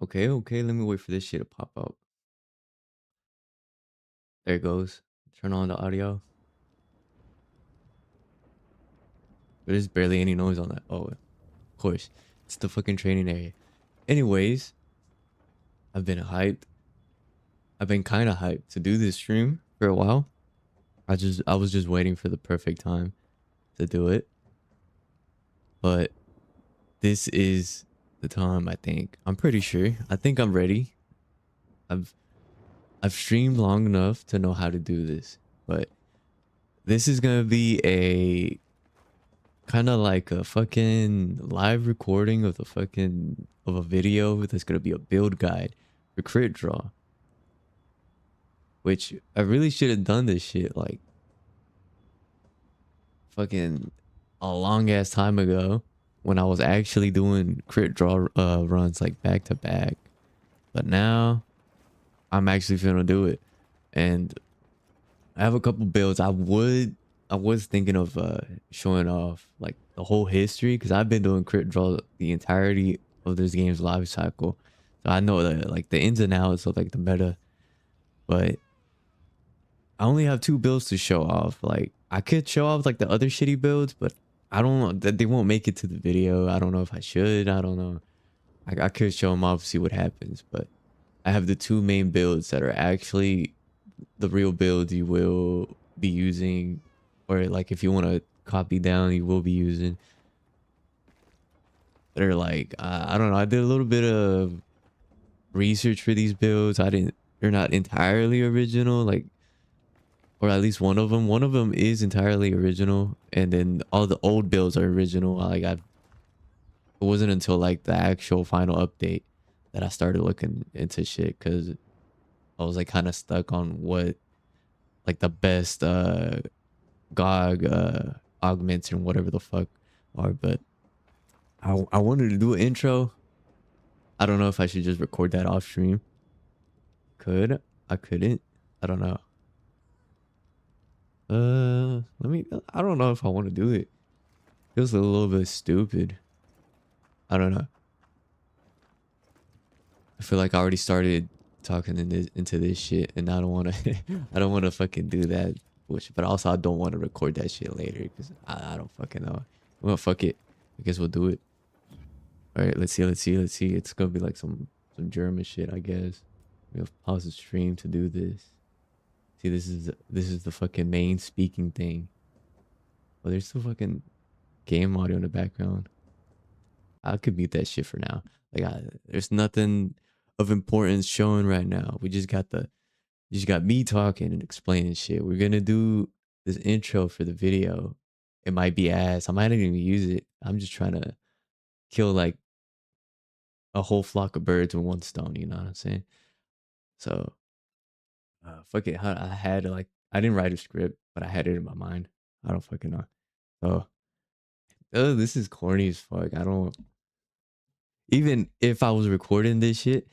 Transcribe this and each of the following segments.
Okay, okay, let me wait for this shit to pop up. There it goes. Turn on the audio. But there's barely any noise on that. Oh, of course. It's the fucking training area. Anyways, I've been hyped. I've been kind of hyped to do this stream for a while. I was just waiting for the perfect time to do it. But this is the time, I think. I'm pretty sure. I think I'm ready. I've streamed long enough to know how to do this. But this is gonna be a kind of like a fucking live recording of a video that's gonna be a build guide for crit draw. Which I really should have done this shit like fucking a long ass time ago when I was actually doing crit draw runs like back to back. But now I'm actually gonna do it. And I have a couple builds. I was thinking of showing off like the whole history because I've been doing crit draw the entirety of this game's life cycle. So I know that like the ins and outs of like the meta. But I only have 2 builds to show off. Like I could show off like the other shitty builds, but I don't know that they won't make it to the video. I don't know if I should. I don't know. I could show them off, see what happens, but I have the 2 main builds that are actually the real builds you will be using, or like if you want to copy down, you will be using. They're like, I don't know. I did a little bit of research for these builds. They're not entirely original, like, or at least one of them. One of them is entirely original, and then all the old builds are original. Like it wasn't until like the actual final update that I started looking into shit because I was like kind of stuck on what like the best GOG augments and whatever the fuck are. But I wanted to do an intro. I don't know if I should just record that off stream. I couldn't. I don't know. I don't know if I want to do it. Feels a little bit stupid. I don't know. I feel like I already started talking into this shit, and I don't want to. I don't want to fucking do that. But also I don't want to record that shit later because I don't fucking know. Well, fuck it. I guess we'll do it. All right, let's see. It's gonna be like some German shit, I guess. We'll pause the stream to do this. See, this is the fucking main speaking thing. Oh, there's still fucking game audio in the background. I could mute that shit for now. Like, there's nothing of importance showing right now. You just got me talking and explaining shit. We're gonna do this intro for the video. It might be ass. I might not even use it. I'm just trying to kill like a whole flock of birds with one stone. You know what I'm saying? So, fuck it. I had like I didn't write a script, but I had it in my mind. I don't fucking know. So, this is corny as fuck. I don't. Even if I was recording this shit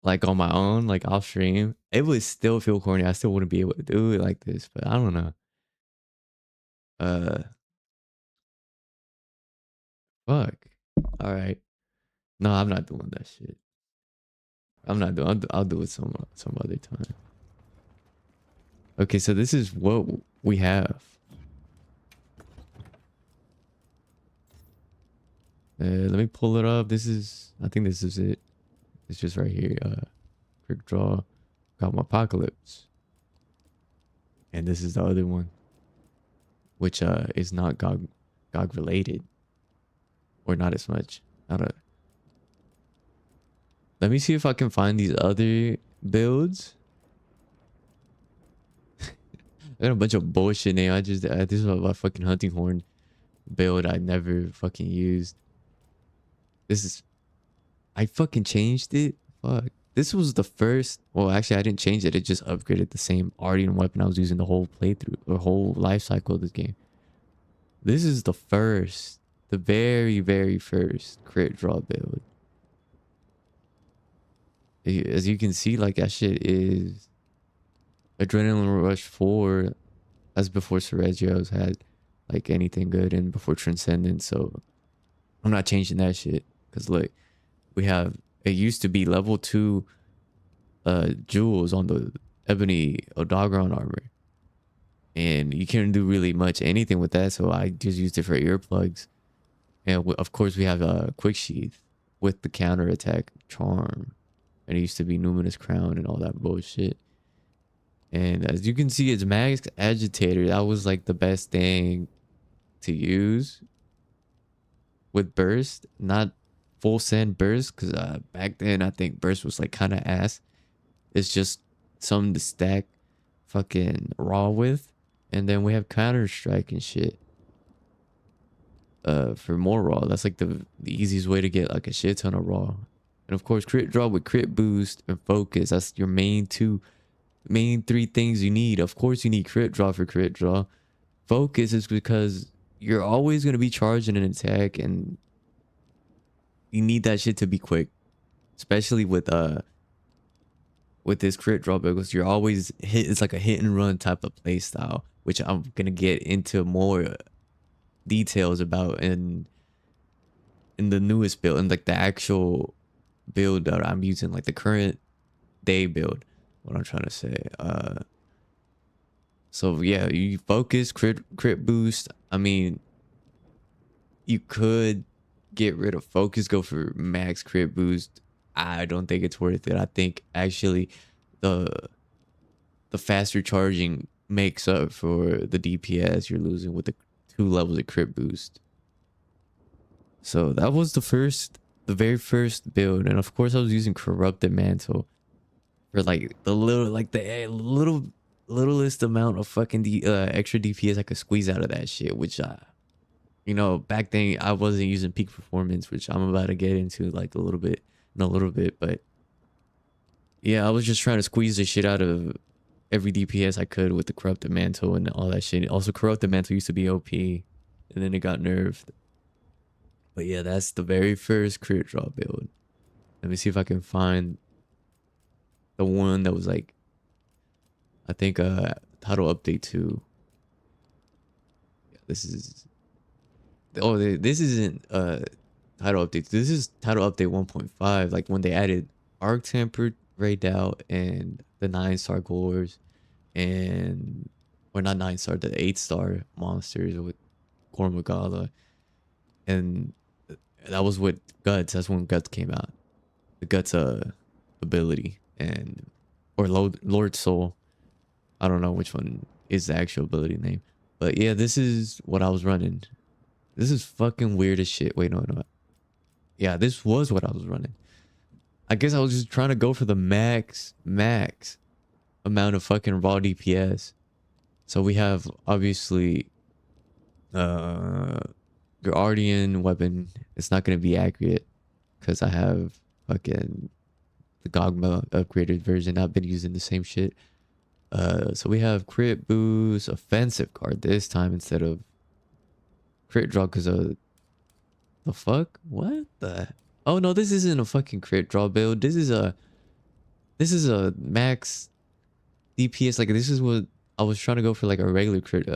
like on my own, like off stream, it would still feel corny. I still wouldn't be able to do it like this. But I don't know. Uh, fuck. All right. No, I'm not doing that shit. I'm not doing. I'll do it some other time. Okay, so this is what we have. Let me pull it up. I think this is it. It's just right here. Quick draw. Got my apocalypse. And this is the other one, which is not GOG related, or not as much. Let me see if I can find these other builds. I got a bunch of bullshit name. This is my fucking hunting horn build I never fucking used. I fucking changed it. Fuck. This was the first. Well, actually, I didn't change it. It just upgraded the same Ardian weapon I was using the whole playthrough, or whole life cycle of this game. This is the very, very first crit draw build. As you can see, like that shit is Adrenaline Rush 4. That's before Sergio's had like anything good and before Transcendence. So I'm not changing that shit. Cause look, we have, it used to be level 2 jewels on the ebony Odogron armor. And you can't do really much anything with that. So I just used it for earplugs. And of course we have a quick sheath with the counter attack charm. And it used to be Numinous Crown and all that bullshit. And as you can see, it's Max Agitator. That was like the best thing to use with Burst. Not full send Burst. Because back then, I think Burst was like kind of ass. It's just something to stack fucking Raw with. And then we have Counter Strike and shit. For more Raw. That's like the easiest way to get like a shit ton of Raw. And of course, crit draw with crit boost and focus. That's your main three things you need. Of course, you need crit draw for crit draw. Focus is because you're always going to be charging an attack, and you need that shit to be quick, especially with this crit draw, because you're always hit. It's like a hit and run type of play style, which I'm gonna get into more details about in the newest build, and like the actual build that I'm using, like the current day build. What I'm trying to say. So yeah, you focus, crit boost. I mean, you could get rid of focus, go for max crit boost. I don't think it's worth it. I think actually the faster charging makes up for the DPS you're losing with the 2 levels of crit boost. So that was the very first build, and of course I was using Corrupted Mantle for like the littlest amount of fucking extra DPS I could squeeze out of that shit. Which you know, back then I wasn't using peak performance, which I'm about to get into like in a little bit. But yeah, I was just trying to squeeze the shit out of every DPS I could with the Corrupted Mantle and all that shit. Also, Corrupted Mantle used to be OP, and then it got nerfed. But yeah, that's the very first crit draw build. Let me see if I can find the one that was like, I think title update 2. Yeah, this isn't title update. This is title update 1.5, like when they added Arc Tempered Raid-Out and the 9-star Gores, and or not 9-star, the 8-star monsters with Gormagala. And that was with Guts. That's when Guts came out. The Guts ability, and or Lord Soul. I don't know which one is the actual ability name. But yeah, this is what I was running. This is fucking weird as shit. Wait, no. Yeah, this was what I was running. I guess I was just trying to go for the max amount of fucking raw DPS. So we have obviously your Guardian weapon. It's not going to be accurate because I have fucking the Gogma upgraded version. I've been using the same shit. So we have crit boost, offensive guard this time instead of crit draw, because of the fuck? What the? Oh no, this isn't a fucking crit draw build. This is a max DPS. Like, this is what I was trying to go for, like a regular crit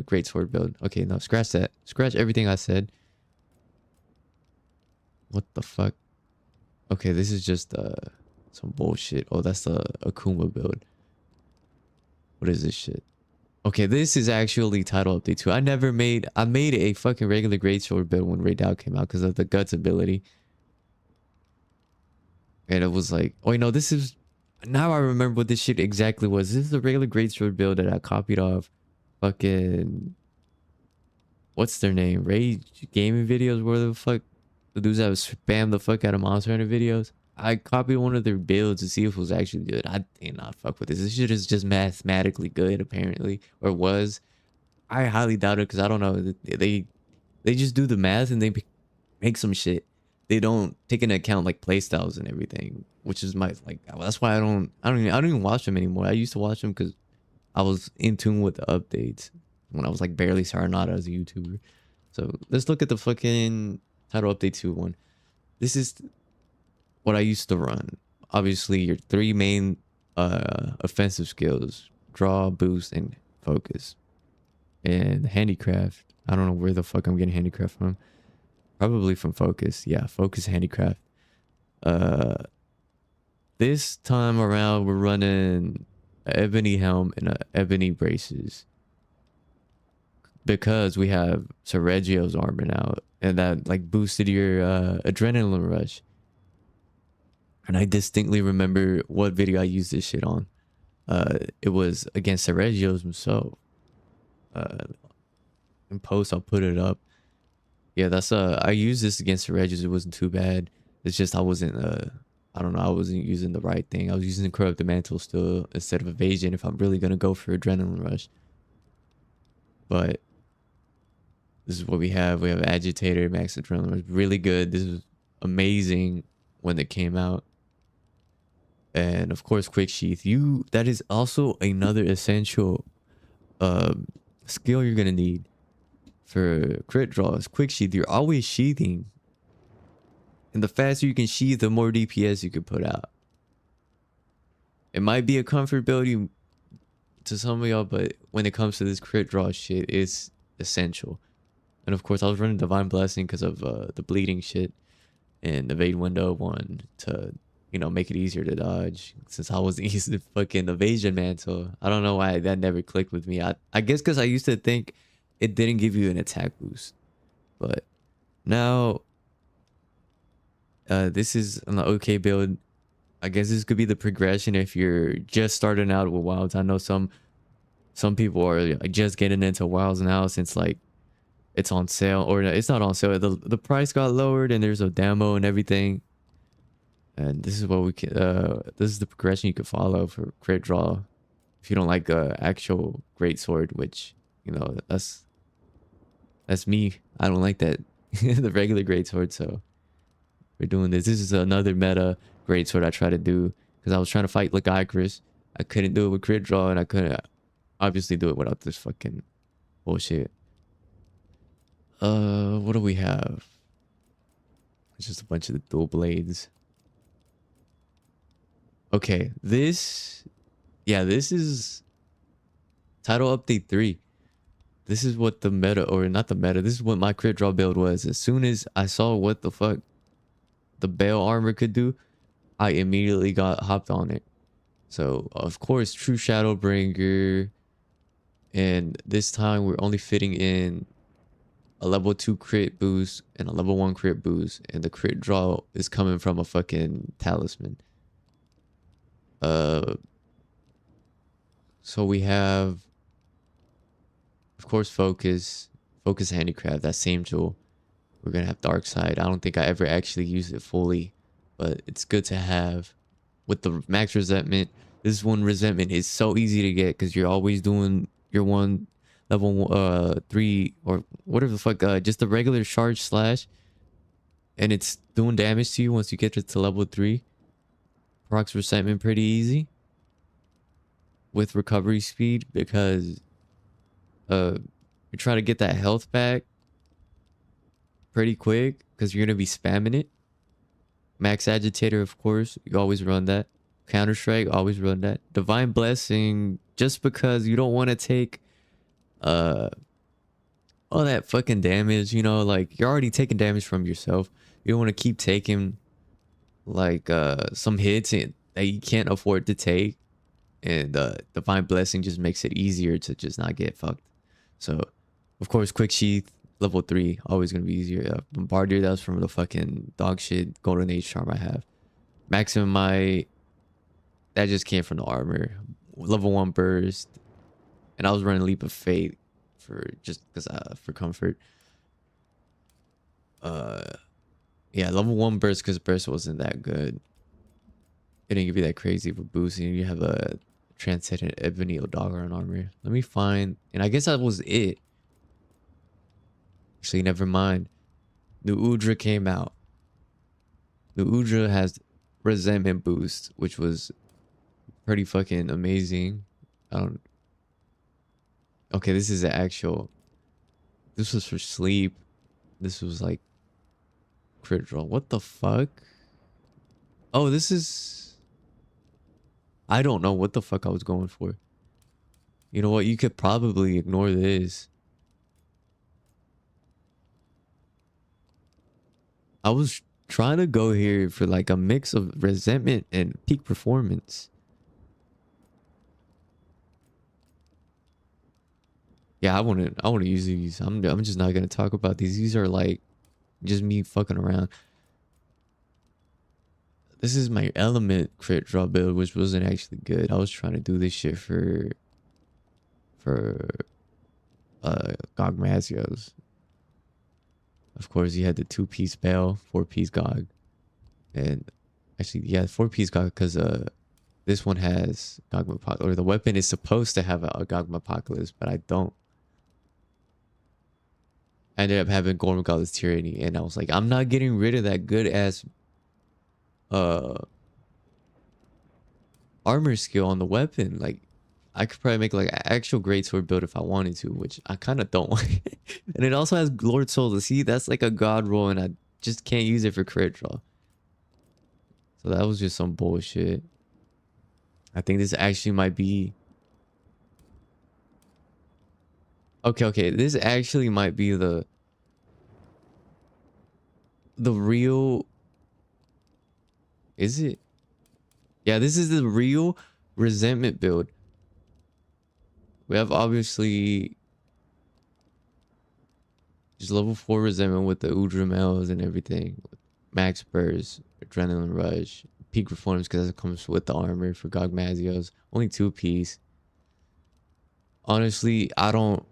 great sword build. Okay, no, scratch that. Scratch everything I said. What the fuck? Okay, this is just some bullshit. Oh, that's the Akuma build. What is this shit? Okay, this is actually title update 2. I made a fucking regular great sword build when Raid-Out came out because of the Guts ability. And it was like, oh, you know, this is, now I remember what this shit exactly was. This is a regular great sword build that I copied off fucking, what's their name? Rage Gaming Videos, where the fuck, the dudes that spam the fuck out of Monster Hunter videos. I copied one of their builds to see if it was actually good. I did not fuck with this. This shit is just mathematically good, apparently, or was. I highly doubt it because I don't know. They just do the math and they make some shit. They don't take into account like playstyles and everything, which is my like. That's why I don't even watch them anymore. I used to watch them because I was in tune with the updates when I was like barely starting out as a YouTuber. So let's look at the fucking title update 2 one. This is what I used to run. Obviously, your 3 main offensive skills: draw, boost, and focus. And handicraft. I don't know where the fuck I'm getting handicraft from. Probably from Focus. Yeah, Focus handicraft. Uh, this time around we're running a ebony helm and a ebony braces because we have Sergio's armor now, and that like boosted your adrenaline rush. And I distinctly remember what video I used this shit on. It was against Sergio's himself. In post I'll put it up. Yeah, that's I used this against Sergio's. It wasn't too bad. It's just I wasn't I don't know, I wasn't using the right thing. I was using corrupt the mantle still instead of evasion if I'm really gonna go for adrenaline rush. But this is what we have. We have agitator, max adrenaline rush. Really good. This is amazing when it came out. And of course quick sheath. That is also another essential skill you're gonna need for crit draws. Quick sheath. You're always sheathing. And the faster you can sheath, the more DPS you can put out. It might be a comfort build to some of y'all, but when it comes to this crit draw shit, it's essential. And of course, I was running Divine Blessing because of the bleeding shit and evade window one to, you know, make it easier to dodge since I wasn't using fucking evasion mantle. I don't know why that never clicked with me. I guess because I used to think it didn't give you an attack boost, but now this is an okay build. I guess this could be the progression if you're just starting out with wilds. I know some people are like just getting into wilds now since like it's on sale, or it's not on sale. The price got lowered and there's a demo and everything. And this is what we can this is the progression you can follow for crit draw if you don't like actual great sword, which, you know, that's me. I don't like that the regular great sword, so we're doing this. This is another meta great sword I try to do because I was trying to fight like Icarus. I couldn't do it with crit draw, and I couldn't obviously do it without this fucking bullshit. What do we have? It's just a bunch of the dual blades. Okay, this is title update 3. This is what the meta, or not the meta, this is what my crit draw build was. As soon as I saw what the fuck the Bale armor could do, I immediately got hopped on it. So of course, true Shadowbringer, and this time we're only fitting in a level 2 crit boost and a level 1 crit boost, and the crit draw is coming from a fucking talisman. So we have, of course, focus handicraft, that same tool. We're gonna have dark side. I don't think I ever actually used it fully, but it's good to have. With the max resentment, this one resentment is so easy to get because you're always doing your one level 3 or whatever the fuck, just the regular charge slash, and it's doing damage to you once you get to level 3. Procs resentment pretty easy with recovery speed because you're trying to get that health back pretty quick because you're gonna be spamming it. Max agitator, of course, you always run that. Counter strike, always run that. Divine blessing, just because you don't want to take all that fucking damage, you know, like you're already taking damage from yourself. You don't want to keep taking like some hits that you can't afford to take, and divine blessing just makes it easier to just not get fucked. So of course quick sheath level 3 always gonna be easier. Bombardier, that was from the fucking dog shit golden age charm I have. Maximum might, that just came from the armor. Level 1 burst, and I was running leap of fate for just because for comfort. Yeah, level 1 burst because burst wasn't that good. It didn't give you that crazy of a boost, and you have a transcendent ebony dogger on armor. Let me find, and I guess that was it. Actually, never mind. New Udra came out. New Udra has resentment boost, which was pretty fucking amazing. I don't. Okay, this is the actual. This was for sleep. This was like crit draw. What the fuck? Oh, this is. I don't know what the fuck I was going for. You know what? You could probably ignore this. I was trying to go here for like a mix of resentment and peak performance. Yeah, I wanna use these. I'm just not gonna talk about these. These are like just me fucking around. This is my element crit draw build, which wasn't actually good. I was trying to do this shit for Gog Mazios. Of course, he had the 2-piece Bell, 4-piece Gog, and actually, yeah, 4-piece Gog because this one has Gogma Apocalypse, or the weapon is supposed to have a Gogma Apocalypse, but I don't. I ended up having Gorm Godless Tyranny, and I was like, I'm not getting rid of that good ass uh armor skill on the weapon. Like, I could probably make like an actual greatsword build if I wanted to, which I kind of don't want. And it also has Lord Soul. See, that's like a god roll, and I just can't use it for crit draw. So that was just some bullshit. I think this actually might be... Okay. This actually might be the real... Is it? Yeah, this is the real resentment build. We have obviously just level 4 resentment with the Udramels and everything. Max burst, adrenaline rush, peak performance because it comes with the armor for Gog Mazios. Only 2-piece. Honestly, I don't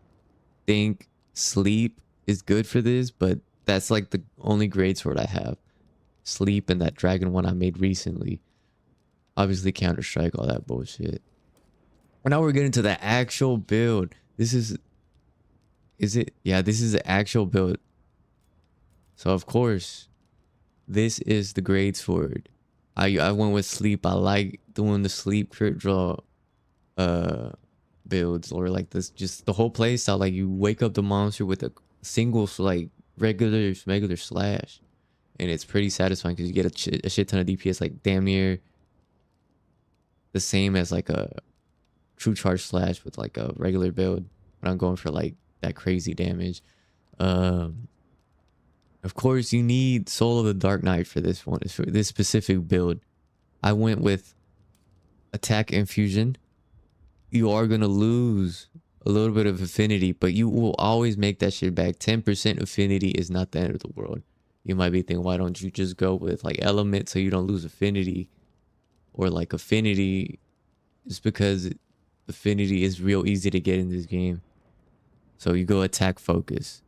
think sleep is good for this, but that's like the only greatsword I have. Sleep and that dragon one I made recently. Obviously Counter-Strike, all that bullshit. And now we're getting to the actual build. This is it? Yeah, this is the actual build. So of course, this is the greatsword. I went with sleep. I like doing the sleep crit draw builds, or like this, just the whole play style. Like, you wake up the monster with a single like regular slash, and it's pretty satisfying because you get a shit ton of DPS, like damn near the same as like a true charge slash with like a regular build, but I'm going for like that crazy damage. Of course, you need Soul of the Dark Knight for this one. For this specific build, I went with attack infusion. You are gonna lose a little bit of affinity, but you will always make that shit back. 10% affinity is not the end of the world. You might be thinking, why don't you just go with like element so you don't lose affinity, or like affinity? Just because affinity is real easy to get in this game. So you go attack focus.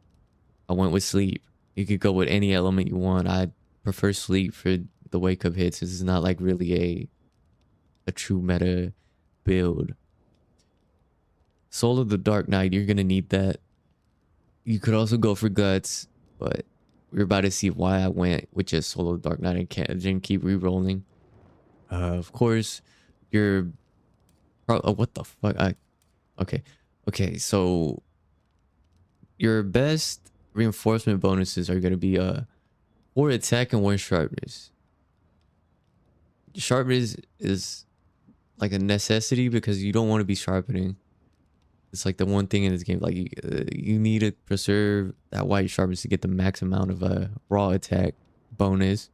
I went with sleep. You could go with any element you want. I prefer sleep for the wake up hits. This is not like really a true meta build. Soul of the Dark Knight, you're gonna need that. You could also go for guts, but we're about to see why I went with just Soul of the Dark Knight and didn't keep re-rolling. Of course, you're... Oh, what the fuck? Okay, so your best reinforcement bonuses are going to be 4 attack and 1 sharpness. Sharpness is like a necessity because you don't want to be sharpening. It's like the one thing in this game, like you need to preserve that white sharpness to get the max amount of raw attack bonus.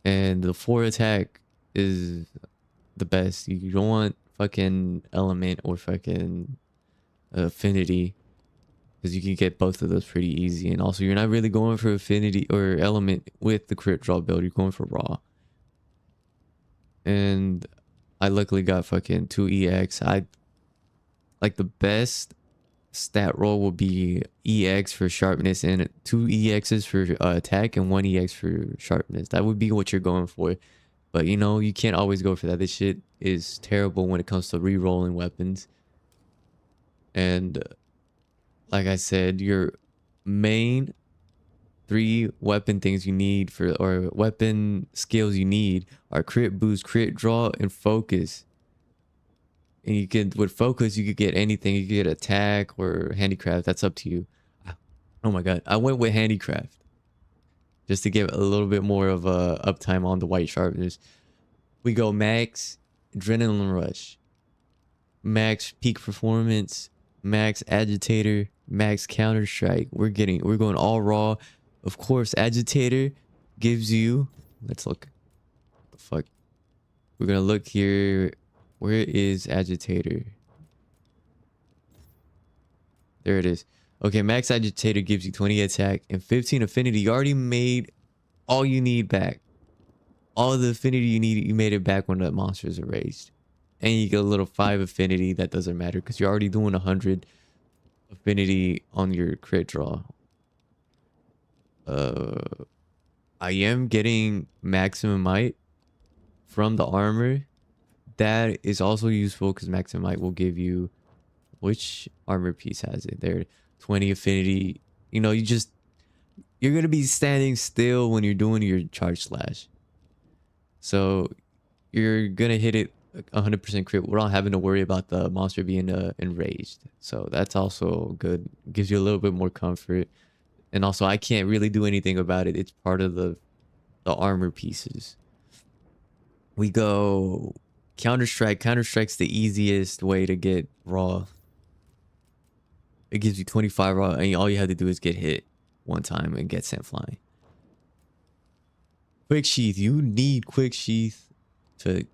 And the 4 attack is the best. You don't want fucking element or fucking affinity, because you can get both of those pretty easy. And also, you're not really going for affinity or element with the crit draw build. You're going for raw. And I luckily got fucking 2 EX. I like the best stat roll will be EX for sharpness and 2 EXs for attack and 1 EX for sharpness. That would be what you're going for. But you know, you can't always go for that. This shit is terrible when it comes to re-rolling weapons. And like I said, your main 3 weapon things you need for, or weapon skills you need, are crit boost, crit draw, and focus. And you can, with focus, you could get anything. You could get attack or handicraft. That's up to you. Oh my god, I went with handicraft just to give a little bit more of a uptime on the white sharpness. We go max adrenaline rush. max peak performance, max agitator, max counter strike. We're going all raw. Of course, agitator gives you, let's look. What the fuck? We're gonna look here. Where is agitator? There it is. Okay, max agitator gives you 20 attack and 15 affinity. You already made all you need back. All the affinity you need, you made it back when the monsters are raised. And you get a little 5 affinity. That doesn't matter because you're already doing 100 affinity on your crit draw. I am getting maximum might from the armor. That is also useful because maximum might will give you, which armor piece has it there, 20 affinity. You know, you're gonna be standing still when you're doing your charge slash, so you're gonna hit it 100% crit without having to worry about the monster being enraged. So that's also good. Gives you a little bit more comfort. And also, I can't really do anything about it. It's part of the armor pieces. We go counter strike. Counter strike's the easiest way to get raw. It gives you 25 raw, and all you have to do is get hit one time and get sent flying. Quick sheath. You need quick sheath to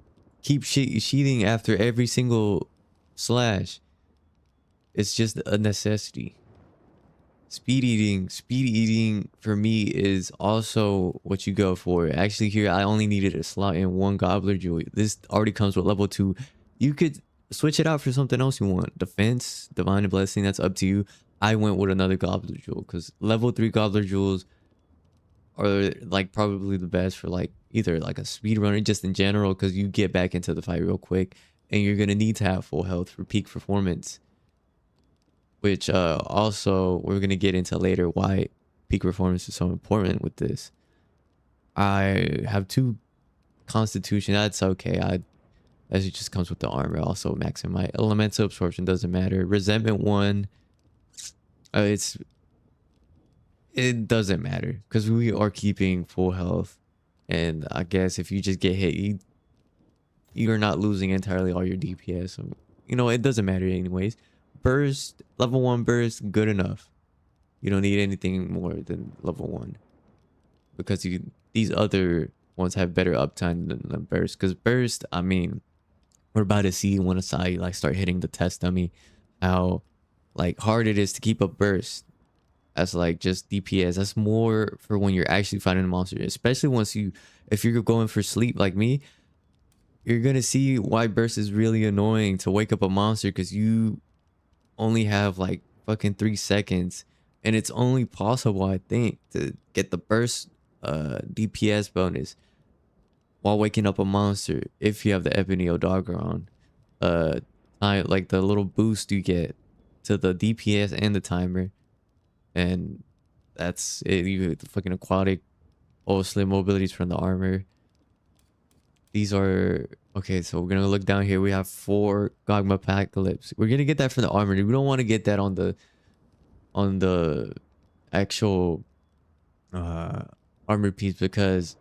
keep sheathing after every single slash. It's just a necessity. Speed eating for me is also what you go for. Actually, here I only needed a slot in one gobbler jewel. This already comes with level 2. You could switch it out for something else you want. Defense, divine blessing, that's up to you. I went with another gobbler jewel because level 3 gobbler jewels are like probably the best for like either like a speed runner just in general, because you get back into the fight real quick and you're gonna need to have full health for peak performance. Which also we're gonna get into later why peak performance is so important with this. I have 2 constitution. That's okay. As it just comes with the armor. Also maximum my elemental absorption doesn't matter. Resentment 1. It doesn't matter because we are keeping full health, and I guess if you just get hit, you're not losing entirely all your DPS. So, you know, it doesn't matter anyways. Burst, level 1 burst, good enough. You don't need anything more than level 1 because these other ones have better uptime than the burst. Because burst, I mean, we're about to see when Asai like start hitting the test dummy how like hard it is to keep up burst as like just DPS. That's more for when you're actually fighting a monster, especially if you're going for sleep like me. You're gonna see why burst is really annoying to wake up a monster, because you only have like fucking 3 seconds, and it's only possible, I think, to get the burst DPS bonus while waking up a monster if you have the Ebony Dagger on. Like the little boost you get to the DPS and the timer, and that's it. You get the fucking aquatic slim mobilities from the armor. These are okay. So we're gonna look down here. We have 4 Gogma Apocalypse. We're gonna get that from the armor. We don't want to get that on the actual armor piece, because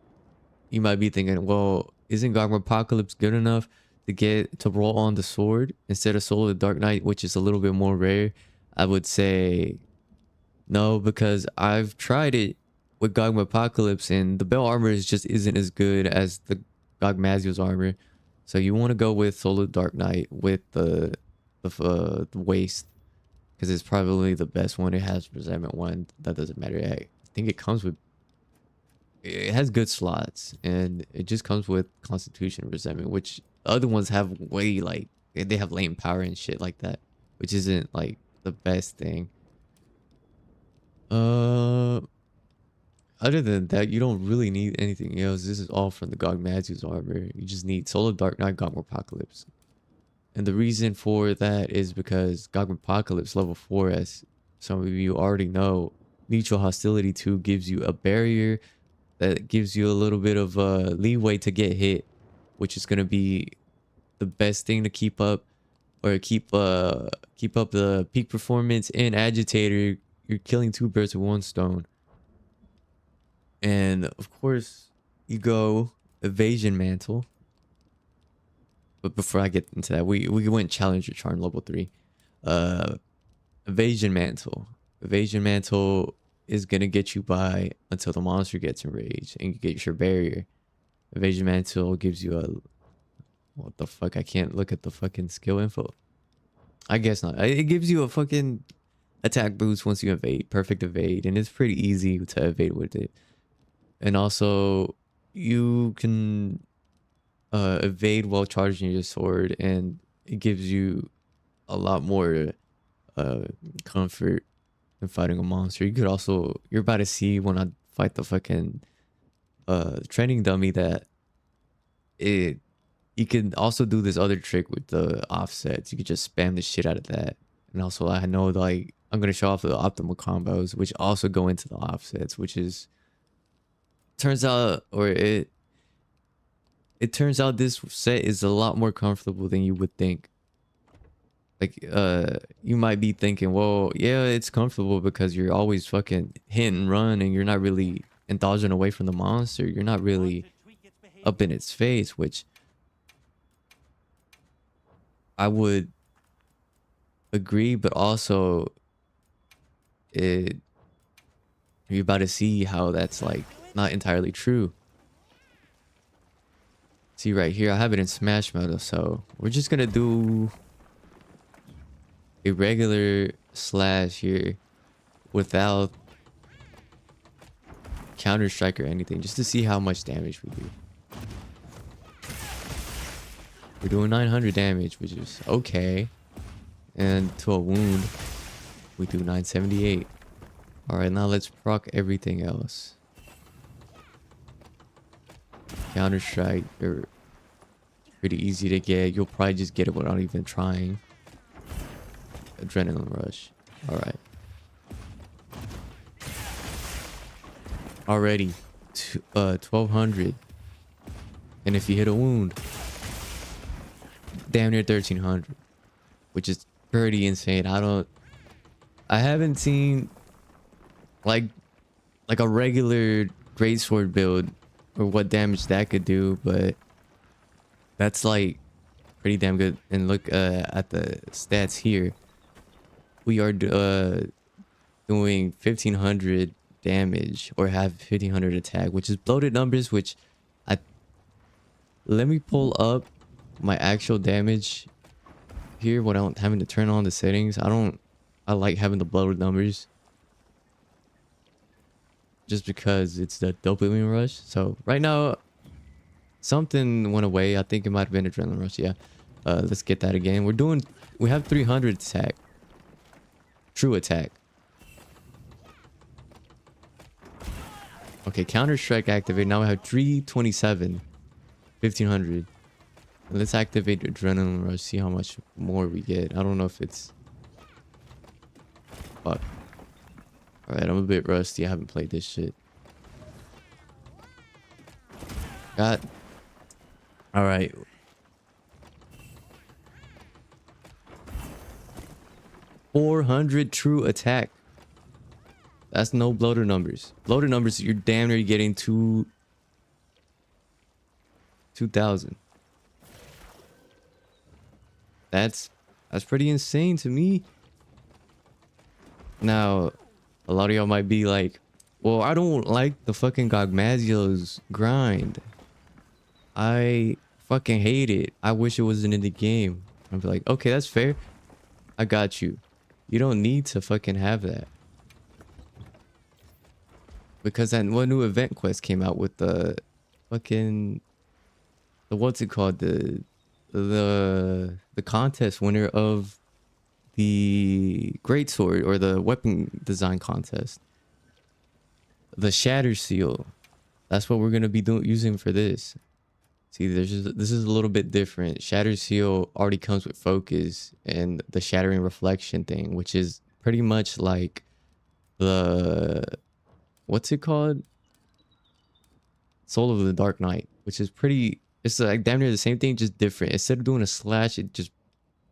you might be thinking, well, isn't Gogma Apocalypse good enough to roll on the sword instead of Soul of the Dark Knight, which is a little bit more rare? I would say no, because I've tried it with Gogma Apocalypse, and the bell armor just isn't as good as the Gogmazio's armor. So you want to go with Soul of the Dark Knight with the waist, because it's probably the best one. It has resentment 1. That doesn't matter. I think it has good slots, and it just comes with constitution resentment, which the other ones have way like they have lane power and shit like that, which isn't like the best thing. Other than that, you don't really need anything else. This is all from the Gogmazio's armor. You just need Soul of Dark Knight, Gogma Apocalypse. And the reason for that is because Gogma Apocalypse level 4, as some of you already know, Mutual Hostility 2 gives you a barrier that gives you a little bit of leeway to get hit, which is going to be the best thing to keep up, or keep up the peak performance and agitator. You're killing 2 birds with 1 stone. And of course, you go Evasion Mantle, But before I get into that, we went Challenger Charm level 3. Uh, Evasion Mantle. Evasion Mantle is gonna get you by until the monster gets enraged and you get your barrier. Evasion Mantle gives you a... What the fuck? I can't look at the fucking skill info. I guess not. It gives you a fucking attack boost once you evade. Perfect evade. And it's pretty easy to evade with it. And also, you can evade while charging your sword. And it gives you a lot more comfort in fighting a monster. You could also... You're about to see when I fight the fucking training dummy that it... You can also do this other trick with the offsets. You could just spam the shit out of that. And also, I know, like, I'm going to show off the optimal combos, which also go into the offsets, which is... Turns out, or it turns out this set is a lot more comfortable than you would think. Like, you might be thinking, well, yeah, it's comfortable because you're always fucking hit and run and you're not really dodging away from the monster. You're not really up in its face, which... I would agree, but also you're about to see how that's like not entirely true. See right here, I have it in Smash mode, so we're just gonna do a regular slash here without counter strike or anything, just to see how much damage we do. We're doing 900 damage, which is okay. And to a wound, we do 978. Alright, now let's proc everything else. Counter strike, they're pretty easy to get. You'll probably just get it without even trying. Adrenaline rush. Alright. Already, 1200. And if you hit a wound, damn near 1300, which is pretty insane. I haven't seen like a regular greatsword build or what damage that could do, but that's like pretty damn good. And look at the stats here. We are doing 1500 damage, or have 1500 attack, which is bloated numbers, which let me pull up my actual damage here without having to turn on the settings. I like having the bloated numbers just because it's the dopamine rush. So right now something went away. I think it might have been adrenaline rush. Yeah. Let's get that again. We have 300 attack. True attack. Okay, counter strike activate. Now we have 327. 1500. Let's activate adrenaline rush, see how much more we get. I don't know if it's... Fuck. Alright, I'm a bit rusty. I haven't played this shit. Got... Alright. $400 true attack. That's no bloater numbers. Bloater numbers, you're damn near getting 2,000. That's pretty insane to me. Now, a lot of y'all might be like, well, I don't like the fucking Gogmazio's grind. I fucking hate it. I wish it wasn't in the game. I'd be like, okay, that's fair. I got you. You don't need to fucking have that. Because that one new event quest came out with the fucking... what's it called? The contest winner of the greatsword, or the weapon design contest, the shatter seal. That's what we're gonna be using for this. See, this is a little bit different. Shatter seal already comes with focus and the shattering reflection thing, which is pretty much like the... what's it called? Soul of the Dark Knight, which is pretty... It's like damn near the same thing, just different. Instead of doing a slash, it just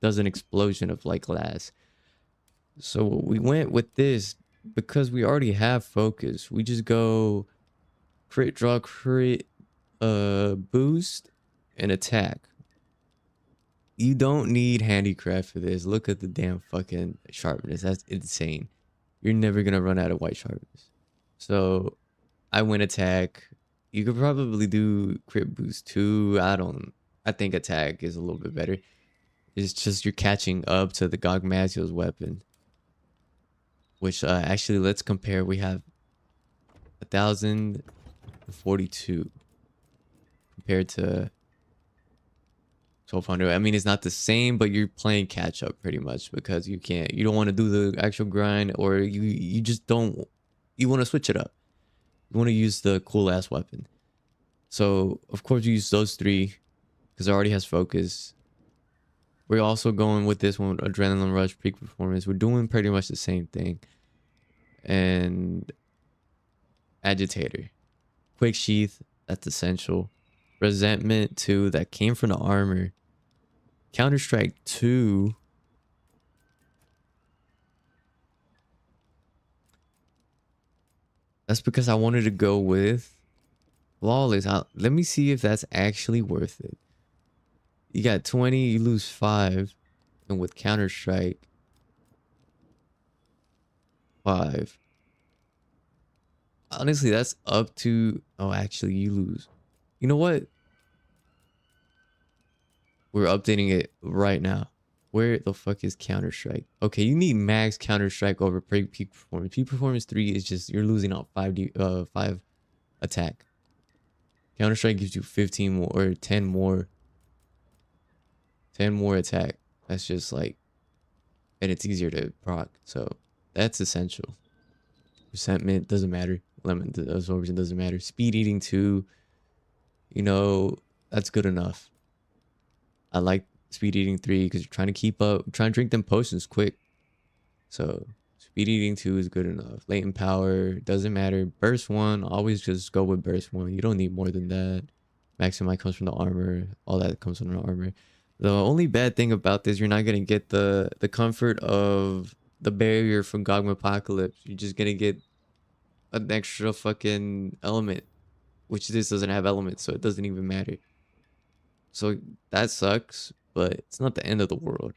does an explosion of like glass. So we went with this because we already have focus. We just go crit, draw, crit, boost, and attack. You don't need handicraft for this. Look at the damn fucking sharpness. That's insane. You're never gonna run out of white sharpness. So I went attack. You could probably do crit boost too. I think attack is a little bit better. It's just you're catching up to the Gog Mazio's weapon. Which actually let's compare. We have 1,042 compared to 1,200. I mean, it's not the same, but you're playing catch up pretty much because you don't want to do the actual grind, or you just don't, you want to switch it up. You want to use the cool ass weapon. So of course you use those three because it already has focus. We're also going with this one, adrenaline rush, peak performance. We're doing pretty much the same thing. And agitator, quick sheath, that's essential. Resentment 2, that came from the armor. Counter Strike 2. That's because I wanted to go with flawless. Let me see if that's actually worth it. You got 20, you lose 5. And with Counter Strike 5. Honestly, that's up to... Oh, actually, you lose. You know what? We're updating it right now. Where the fuck is Counter Strike? Okay, you need max Counter Strike over peak performance. Peak performance 3 is just you're losing out 5 attack. Counter Strike gives you 15 more or 10 more. 10 more attack. That's just like, and it's easier to proc. So that's essential. Resentment doesn't matter. Lemon absorption doesn't matter. Speed eating 2. You know, that's good enough. I like speed eating 3 because you're trying to keep up, trying to drink them potions quick. So speed eating 2 is good enough. Latent power doesn't matter. Burst 1, always just go with burst 1. You don't need more than that. Maximize comes from the armor. All that comes from the armor. The only bad thing about this, you're not gonna get the comfort of the barrier from Gogma Apocalypse. You're just gonna get an extra fucking element, which this doesn't have elements, so it doesn't even matter. So that sucks, but it's not the end of the world.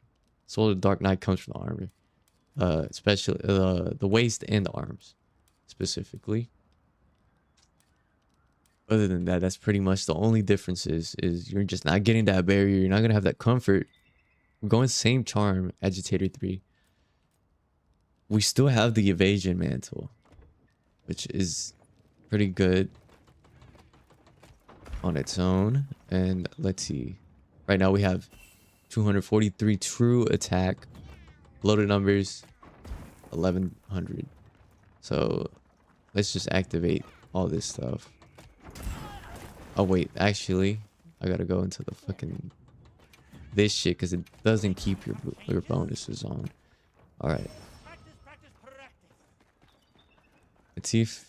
Soul of the Dark Knight comes from the armor, especially the waist and the arms, specifically. Other than that, that's pretty much the only differences. Is you're just not getting that barrier. You're not gonna have that comfort. We're going same charm, Agitator 3. We still have the evasion mantle, which is pretty good on its own. And let's see, right now we have 243 true attack, loaded numbers 1100. So let's just activate all this stuff. Oh wait, actually I gotta go into the fucking this shit because it doesn't keep your bonuses on. All right, let's see if...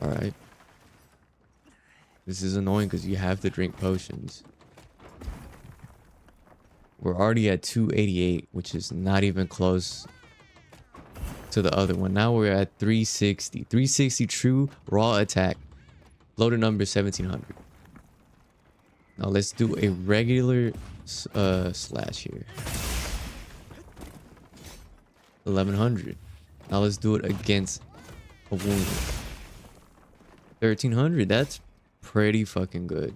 All right, this is annoying because you have to drink potions. We're already at 288, which is not even close to the other one. Now we're at 360. 360 true raw attack. Loaded number 1700. Now let's do a regular slash here. 1100. Now let's do it against a wound. 1300. That's pretty fucking good.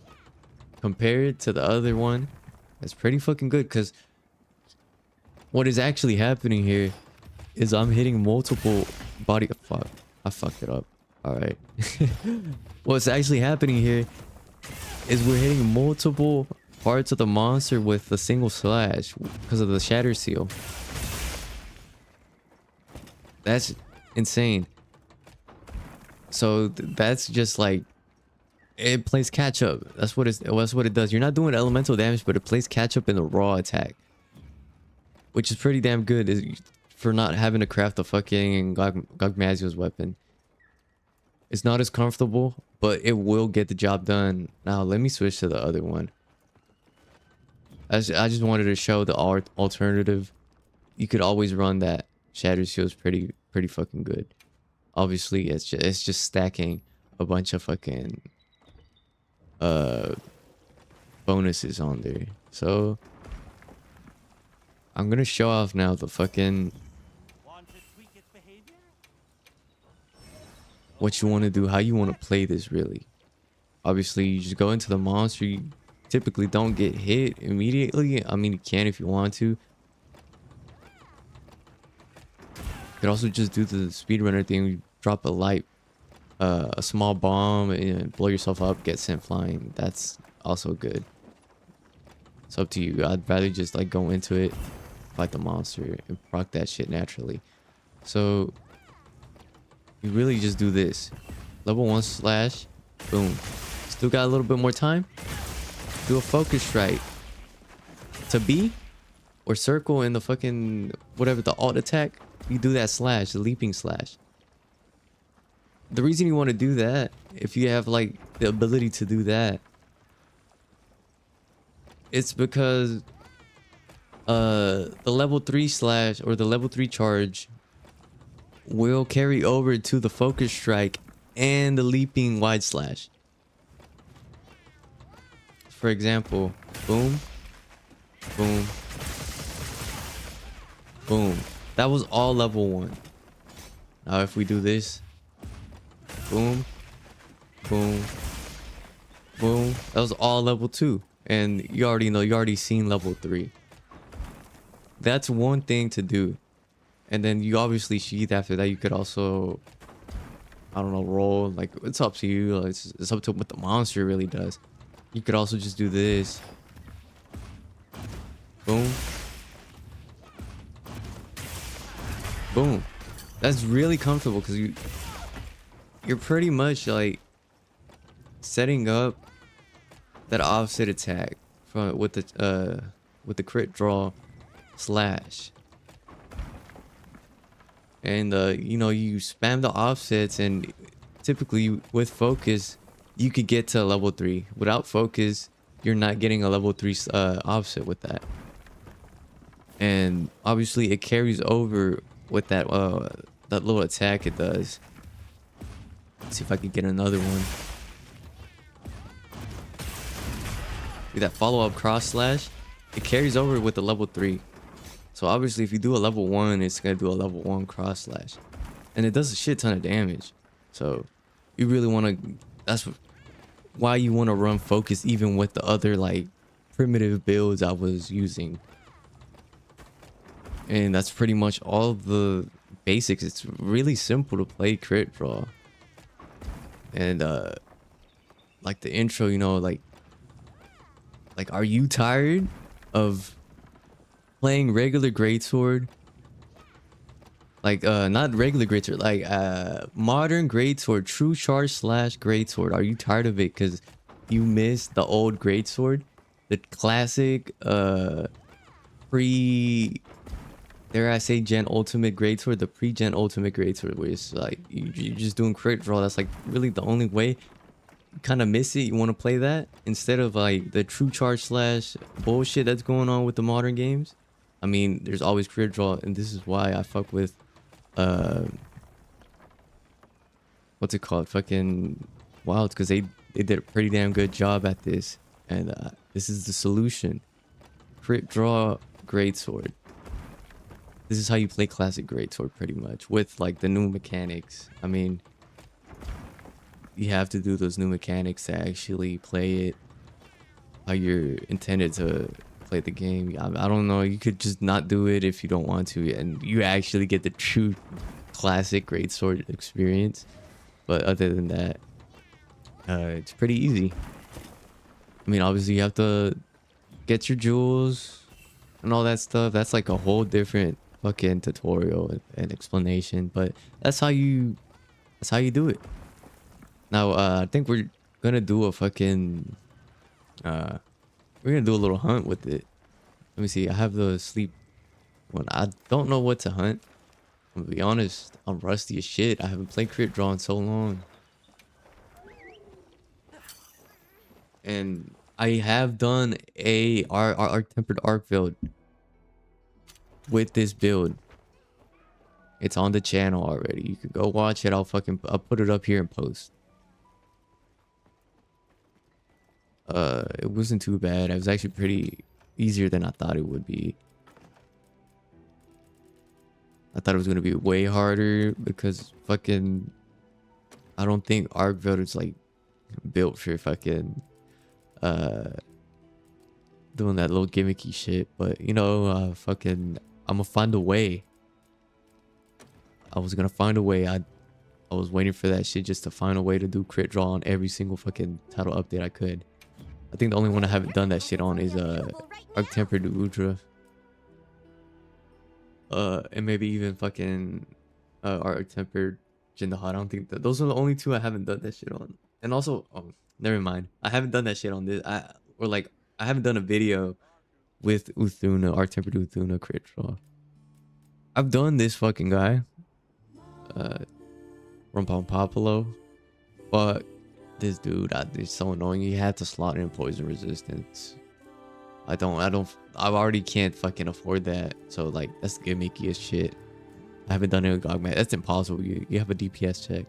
Compared to the other one, that's pretty fucking good, because what is actually happening here is I'm hitting multiple body... Fuck, I fucked it up. All right. What's actually happening here is we're hitting multiple parts of the monster with a single slash because of the shatter seal. That's insane. So that's just like, it plays catch up. That's what it does. You're not doing elemental damage, but it plays catch up in the raw attack, which is pretty damn good for not having to craft the fucking Gog Mazio's weapon. It's not as comfortable, but it will get the job done. Now let me switch to the other one. I just wanted to show the alternative. You could always run that. Shatter seal is pretty fucking good. Obviously, it's just stacking a bunch of fucking bonuses on there. So I'm gonna show off now the fucking what you want to do, how you want to play this really. Obviously, you just go into the monster. You typically don't get hit immediately. I mean, you can if you want to. You could also just do the speedrunner thing. You drop a small bomb and blow yourself up, get sent flying. That's also good. It's up to you. I'd rather just like go into it, fight the monster, and proc that shit naturally. So you really just do this. Level 1 slash, boom. Still got a little bit more time. Do a focus strike to B or circle in the fucking whatever, the alt attack. You do that slash, the leaping slash. The reason you want to do that, if you have like the ability to do that, it's because the level 3 slash or the level 3 charge will carry over to the focus strike and the leaping wide slash. For example, boom, boom, boom. That was all level 1. Now if we do this, boom, boom, boom. That was all level 2. And you already know, you already seen level 3. That's one thing to do. And then you obviously sheath after that. You could also, I don't know, roll. Like, it's up to you. It's up to what the monster really does. You could also just do this. Boom. Boom. That's really comfortable because you're pretty much like setting up that offset attack from with the crit draw slash. And you know, you spam the offsets, and typically with focus you could get to level 3. Without focus, you're not getting a level 3 offset with that. And obviously it carries over with that that little attack it does. Let's see if I can get another one. See that follow-up cross slash? It carries over with the level 3. So obviously if you do a level 1, it's gonna do a level 1 cross slash. And it does a shit ton of damage. So you really wanna, that's why you wanna run focus even with the other like primitive builds I was using. And that's pretty much all the basics. It's really simple to play crit draw. And like the intro, you know, like are you tired of playing regular greatsword? Like not regular greatsword, like modern greatsword, true charge slash greatsword. Are you tired of it because you missed the old greatsword, the classic pre, dare I say, gen ultimate greatsword, the pre-gen ultimate greatsword, where it's like you're just doing crit draw? That's like really the only way. You kind of miss it. You want to play that instead of like the true charge slash bullshit that's going on with the modern games. I mean, there's always crit draw, and this is why I fuck with what's it called, fucking Wilds, because they did a pretty damn good job at this. And this is the solution: crit draw greatsword. This is how you play classic greatsword, pretty much, with like the new mechanics. I mean, you have to do those new mechanics to actually play it how you're intended to play the game. I don't know, you could just not do it if you don't want to, and you actually get the true classic greatsword experience. But other than that, it's pretty easy. I mean, obviously you have to get your jewels and all that stuff. That's like a whole different fucking tutorial and explanation, but that's how you do it. Now I think we're gonna do a fucking we're gonna do a little hunt with it. Let me see, I have the sleep one. I don't know what to hunt. I'm gonna be honest, I'm rusty as shit. I haven't played crit draw in so long. And I have done a tempered arc build with this build. It's on the channel already. You can go watch it. I'll put it up here in post. It wasn't too bad. It was actually pretty easier than I thought it would be. I thought it was gonna be way harder because fucking I don't think Arc is like built for fucking doing that little gimmicky shit. But you know, fucking I'm gonna find a way. I was gonna find a way. I was waiting for that shit just to find a way to do crit draw on every single fucking title update I could. I think the only one I haven't done that shit on is Arc Tempered Ultra. And maybe even fucking Arc Tempered Jindal. I don't think that those are the only two I haven't done that shit on. And also, oh, never mind. I haven't done that shit on this. I haven't done a video with Uthuna, Arc Tempered Uthuna crit draw. I've done this fucking guy. Rumpampopolo. But this dude, it's so annoying. He had to slot in poison resistance. I already can't fucking afford that. So like, that's gimmicky as shit. I haven't done it with Gogmat. That's impossible. You have a DPS check.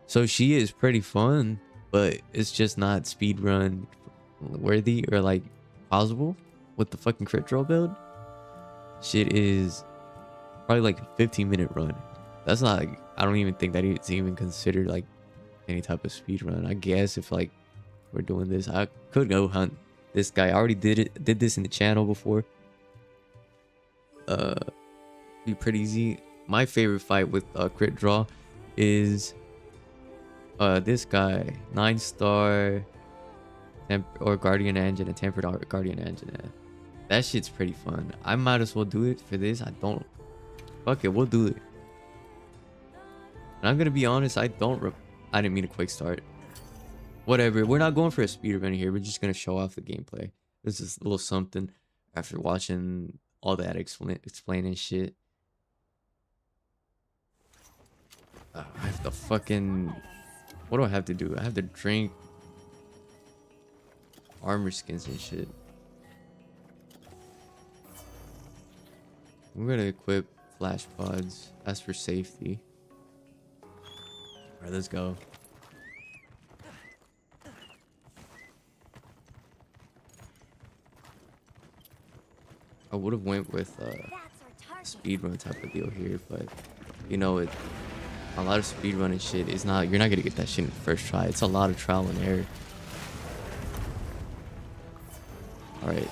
So she is pretty fun, but it's just not speedrun worthy or like possible with the fucking crit draw build. Shit is probably like a 15-minute run. That's not like, I don't even think that it's even considered like any type of speed run. I guess if like we're doing this, I could go hunt this guy. I already did this in the channel before. Be pretty easy. My favorite fight with crit draw is this guy, 9-star or Guardian Engine, a tempered Guardian Engine. That shit's pretty fun. I might as well do it for this. Fuck it, we'll do it. And I'm gonna be honest, I didn't mean a quick start. Whatever, we're not going for a speed run here. We're just gonna show off the gameplay. This is a little something after watching all that explaining shit. I have to fucking... What do I have to do? I have to drink armor skins and shit. I'm gonna equip flash pods. That's for safety. Alright, let's go. I would have went with speedrun type of deal here, but you know, a lot of speedrunning shit is not, you're not gonna get that shit in the first try. It's a lot of trial and error. Alright.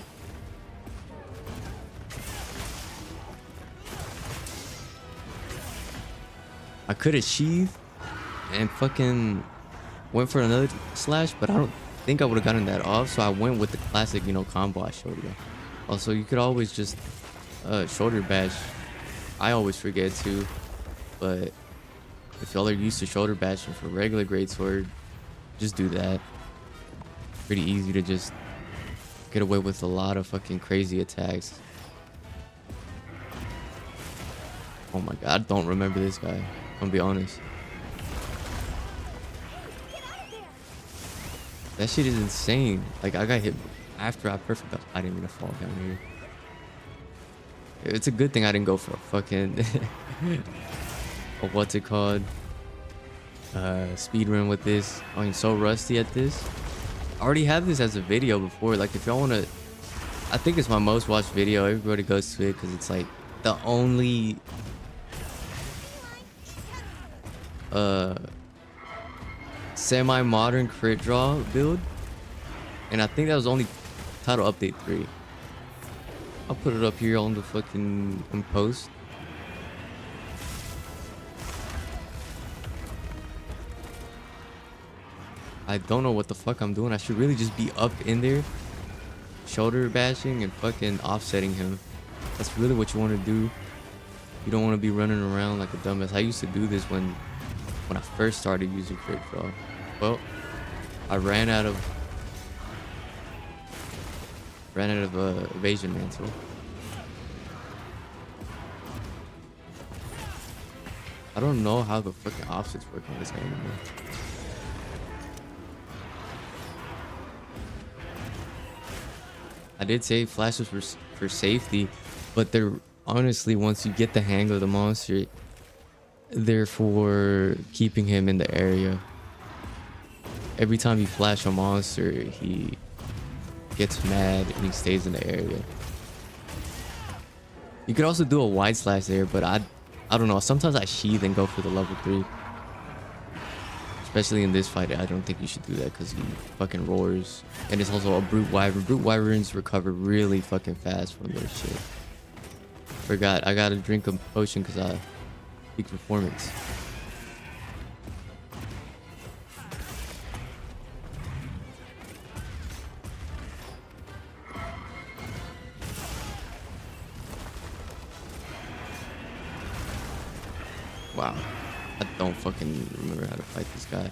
I could have sheathed and fucking went for another slash, but I don't think I would have gotten that off, so I went with the classic, you know, combo I showed you. Also, you could always just shoulder bash. I always forget to, but if y'all are used to shoulder bashing for regular greatsword, just do that. Pretty easy to just get away with a lot of fucking crazy attacks. Oh my god, I don't remember this guy. I'm gonna be honest. That shit is insane. Like, I got hit after I perfect. I didn't mean to fall down here. It's a good thing I didn't go for a fucking what's it called? Speedrun with this. I'm so rusty at this. I already have this as a video before. Like, if y'all wanna, I think it's my most watched video. Everybody goes to it because it's like the only semi-modern crit draw build, and I think that was only title update 3. I'll put it up here on the fucking post. I don't know what the fuck I'm doing. I should really just be up in there shoulder bashing and fucking offsetting him. That's really what you want to do. You don't want to be running around like a dumbass. I used to do this when I first started using crit draw. Well, I ran out of evasion mantle. I don't know how the fucking offsets work on this guy anymore. I did say flashes for safety, but they're honestly, once you get the hang of the monster, they're for keeping him in the area. Every time you flash a monster, he gets mad and he stays in the area. You could also do a wide slash there, but I don't know. Sometimes I sheath and go for the level 3. Especially in this fight, I don't think you should do that because he fucking roars. And it's also a brute wyvern. Brute wyverns recover really fucking fast from their shit. Forgot, I gotta drink a potion because I peak performance. Wow, I don't fucking remember how to fight this guy.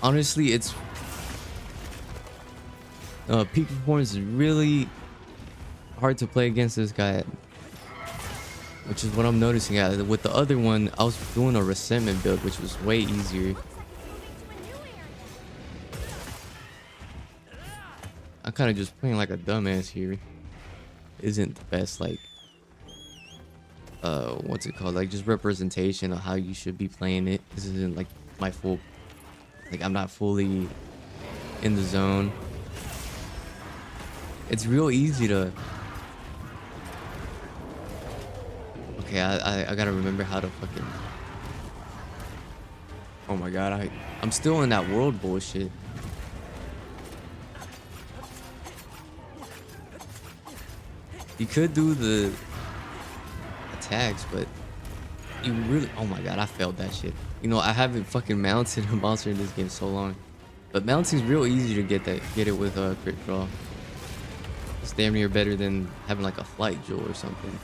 Honestly, it's peak performance is really hard to play against this guy, which is what I'm noticing. With the other one, I was doing a resentment build, which was way easier. I'm kind of just playing like a dumbass here. Isn't the best, like, what's it called, like just representation of how you should be playing it. This isn't like my full, like I'm not fully in the zone. It's real easy to, okay, I gotta remember how to fucking, oh my god, I'm still in that world bullshit. You could do the attacks, but you really, oh my god, I failed that shit. You know, I haven't fucking mounted a monster in this game so long, but mounting's real easy to get it with a crit draw. It's damn near better than having like a flight jewel or something.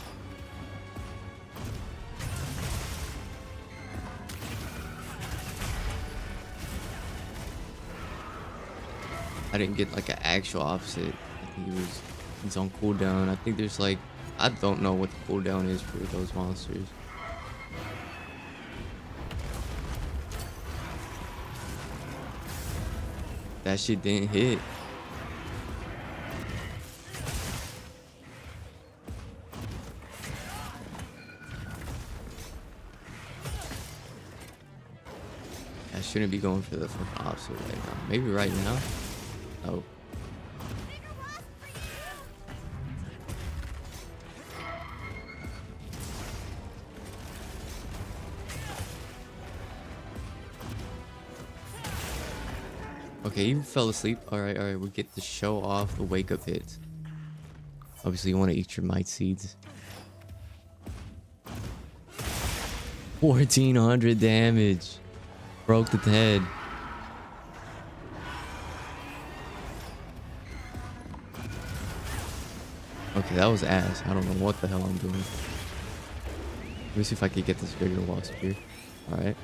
I didn't get like an actual opposite. I think he's on cooldown. I think there's like, I don't know what the cooldown is for those monsters. That shit didn't hit. I shouldn't be going for the fucking opposite right now. Maybe right now? Oh. Okay, you fell asleep. Alright, we get to show off the wake up hits. Obviously, you want to eat your might seeds. 1400 damage. Broke the head. Okay, that was ass. I don't know what the hell I'm doing. Let me see if I can get this bigger wasp here. Alright.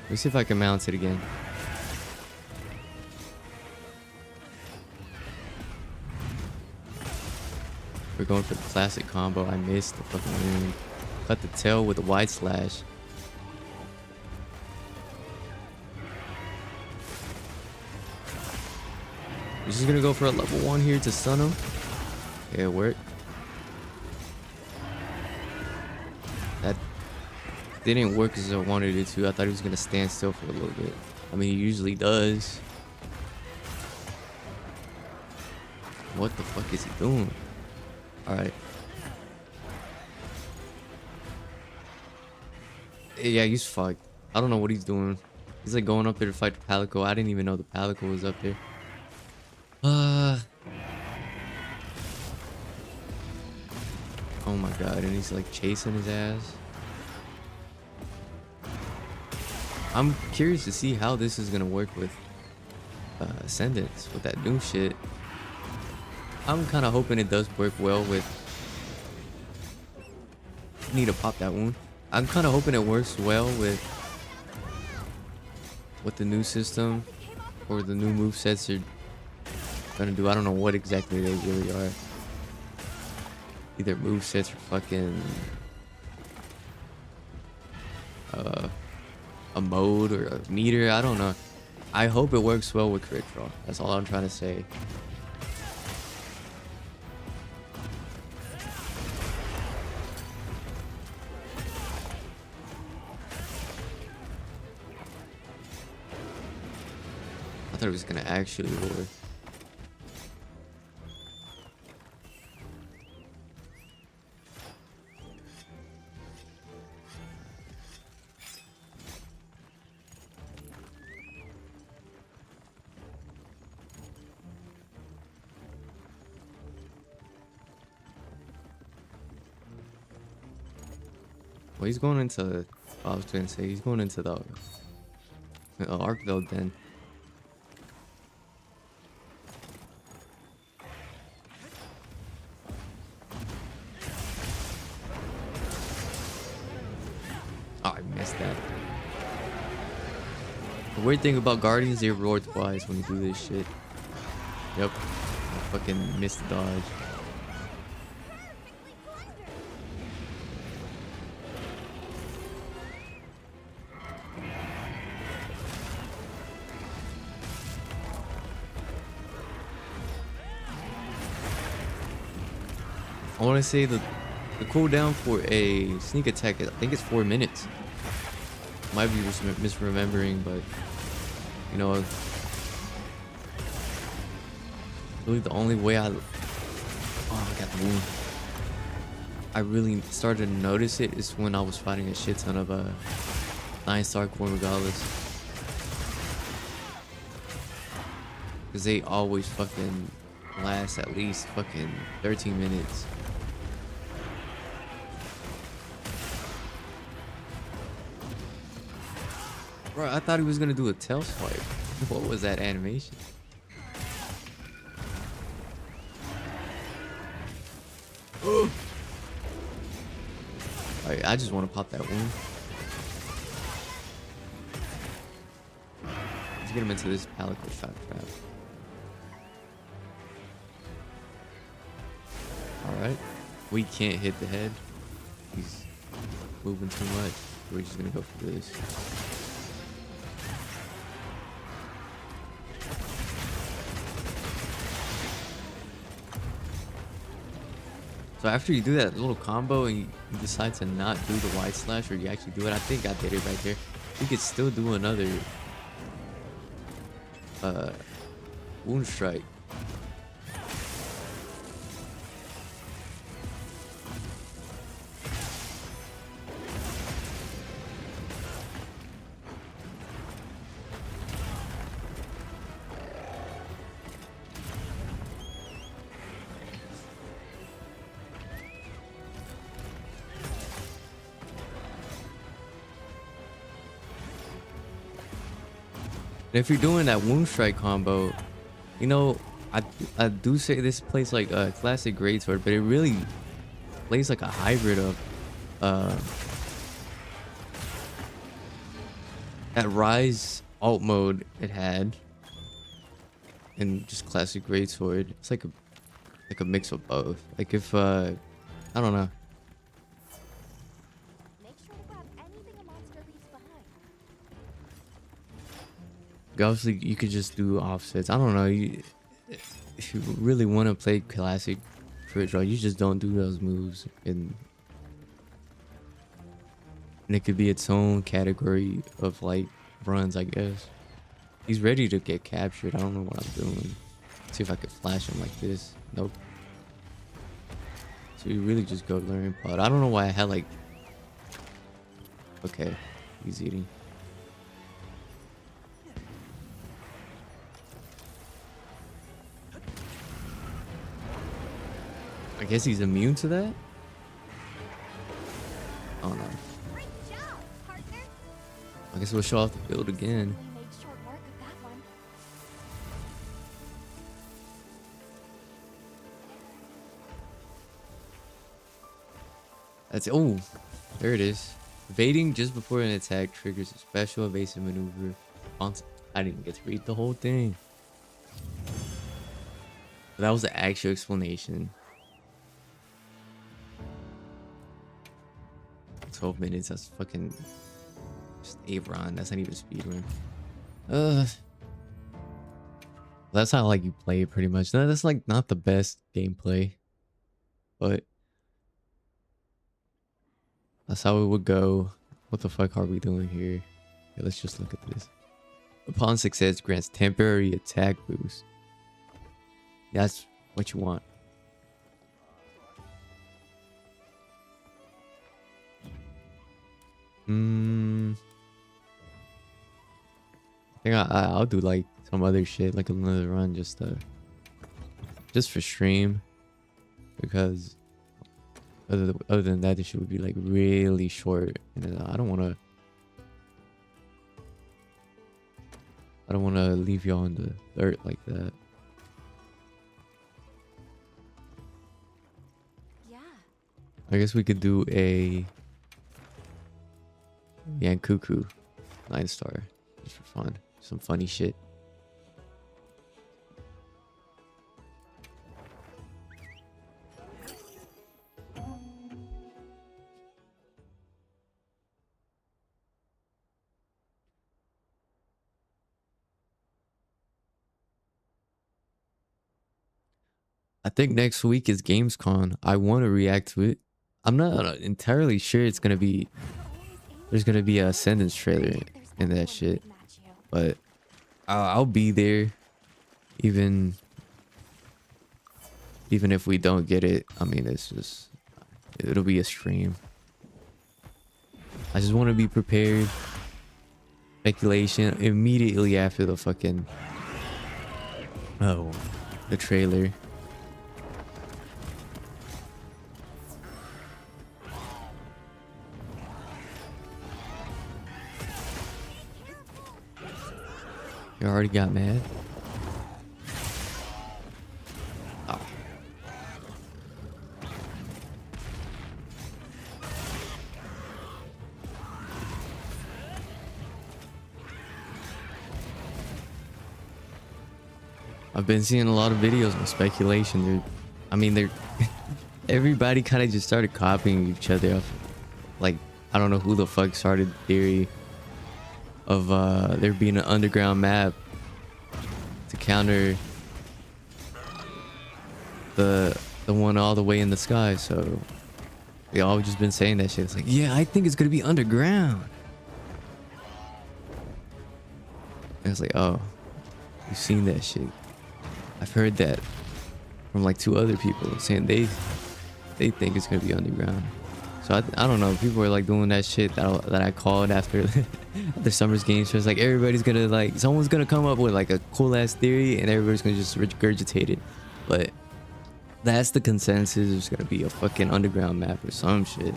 Let me see if I can mount it again. We're going for the classic combo. I missed the fucking wound. Cut the tail with a wide slash. We're just gonna go for a level 1 here to stun him. Okay, it worked. That didn't work as I wanted it to. I thought he was gonna stand still for a little bit. I mean, he usually does. What the fuck is he doing? Alright. Yeah, he's fucked. I don't know what he's doing. He's like going up there to fight the Palico. I didn't even know the Palico was up there. Oh my god, and he's like chasing his ass. I'm curious to see how this is gonna work with Ascendance, with that new shit. I'm kind of hoping it does work well with... Need to pop that wound. I'm kind of hoping it works well with the new system or the new movesets are gonna do. I don't know what exactly they really are. Either movesets or fucking a mode or a meter. I don't know. I hope it works well with crit draw. That's all I'm trying to say. I thought it was gonna actually roar. Well, he's going into. I was gonna say he's going into the Arkville den. Oh, I missed that. The weird thing about Guardians, they roar twice when you do this shit. Yep. I fucking missed the dodge. I want to say the cooldown for a sneak attack, I think it's 4 minutes. Might be misremembering, but you know, really the only way I got the wound. I really started to notice it is when I was fighting a shit ton of 9-star Core Regalas. Because they always fucking last at least fucking 13 minutes. Bro, I thought he was gonna do a tail swipe. What was that animation? Alright, I just want to pop that wound. Let's get him into this Palico shot trap. Alright. We can't hit the head. He's moving too much. We're just gonna go for this. So after you do that little combo and you decide to not do the wide slash, or you actually do it, I think I did it right there. You could still do another wound strike. If you're doing that wound strike combo, you know, I do say this plays like a classic greatsword, but it really plays like a hybrid of that Rise alt mode it had, and just classic greatsword. It's like a mix of both. Like if I don't know. Obviously, you could just do offsets. I don't know. If you really want to play classic crit draw, you just don't do those moves, and it could be its own category of like runs, I guess. He's ready to get captured. I don't know what I'm doing. Let's see if I could flash him like this. Nope. So you really just go learn pod. I don't know why I had like. Okay, he's eating. I guess he's immune to that? Oh no. I guess we'll show off the build again. That's oh, there it is. Evading just before an attack triggers a special evasive maneuver. I didn't get to read the whole thing. But that was the actual explanation. 12 minutes, that's fucking just a run. That's not even a speed run. That's how like you play it pretty much. No, that's like not the best gameplay, but that's how it would go. What the fuck are we doing here? Okay, let's just look at this. Upon success, grants temporary attack boost. That's what you want. I think I'll do like some other shit, like another run, just for stream, because other than that, this shit would be like really short, and I don't want to leave y'all in the dirt like that. Yeah. I guess we could do a Yankuku 9-star just for fun, some funny shit. I think next week is Gamescom. I want to react to it. I'm not entirely sure it's gonna be. There's gonna be a Ascendance trailer in that shit, but I'll be there. Even if we don't get it, I mean, it'll be a stream. I just want to be prepared. Speculation immediately after the fucking the trailer. You already got mad? Oh. I've been seeing a lot of videos on speculation. They're everybody kind of just started copying each other. Like, I don't know who the fuck started the theory of there being an underground map to counter the one all the way in the sky. So they all just been saying that shit. It's like, yeah, I think it's gonna be underground. And it's like, oh, you've seen that shit. I've heard that from like 2 other people saying they think it's gonna be underground. So I don't know. People are like doing that shit that I called after the Summer's Games. So it's like everybody's gonna like, someone's gonna come up with like a cool ass theory and everybody's gonna just regurgitate it. But that's the consensus. It's gonna be a fucking underground map or some shit.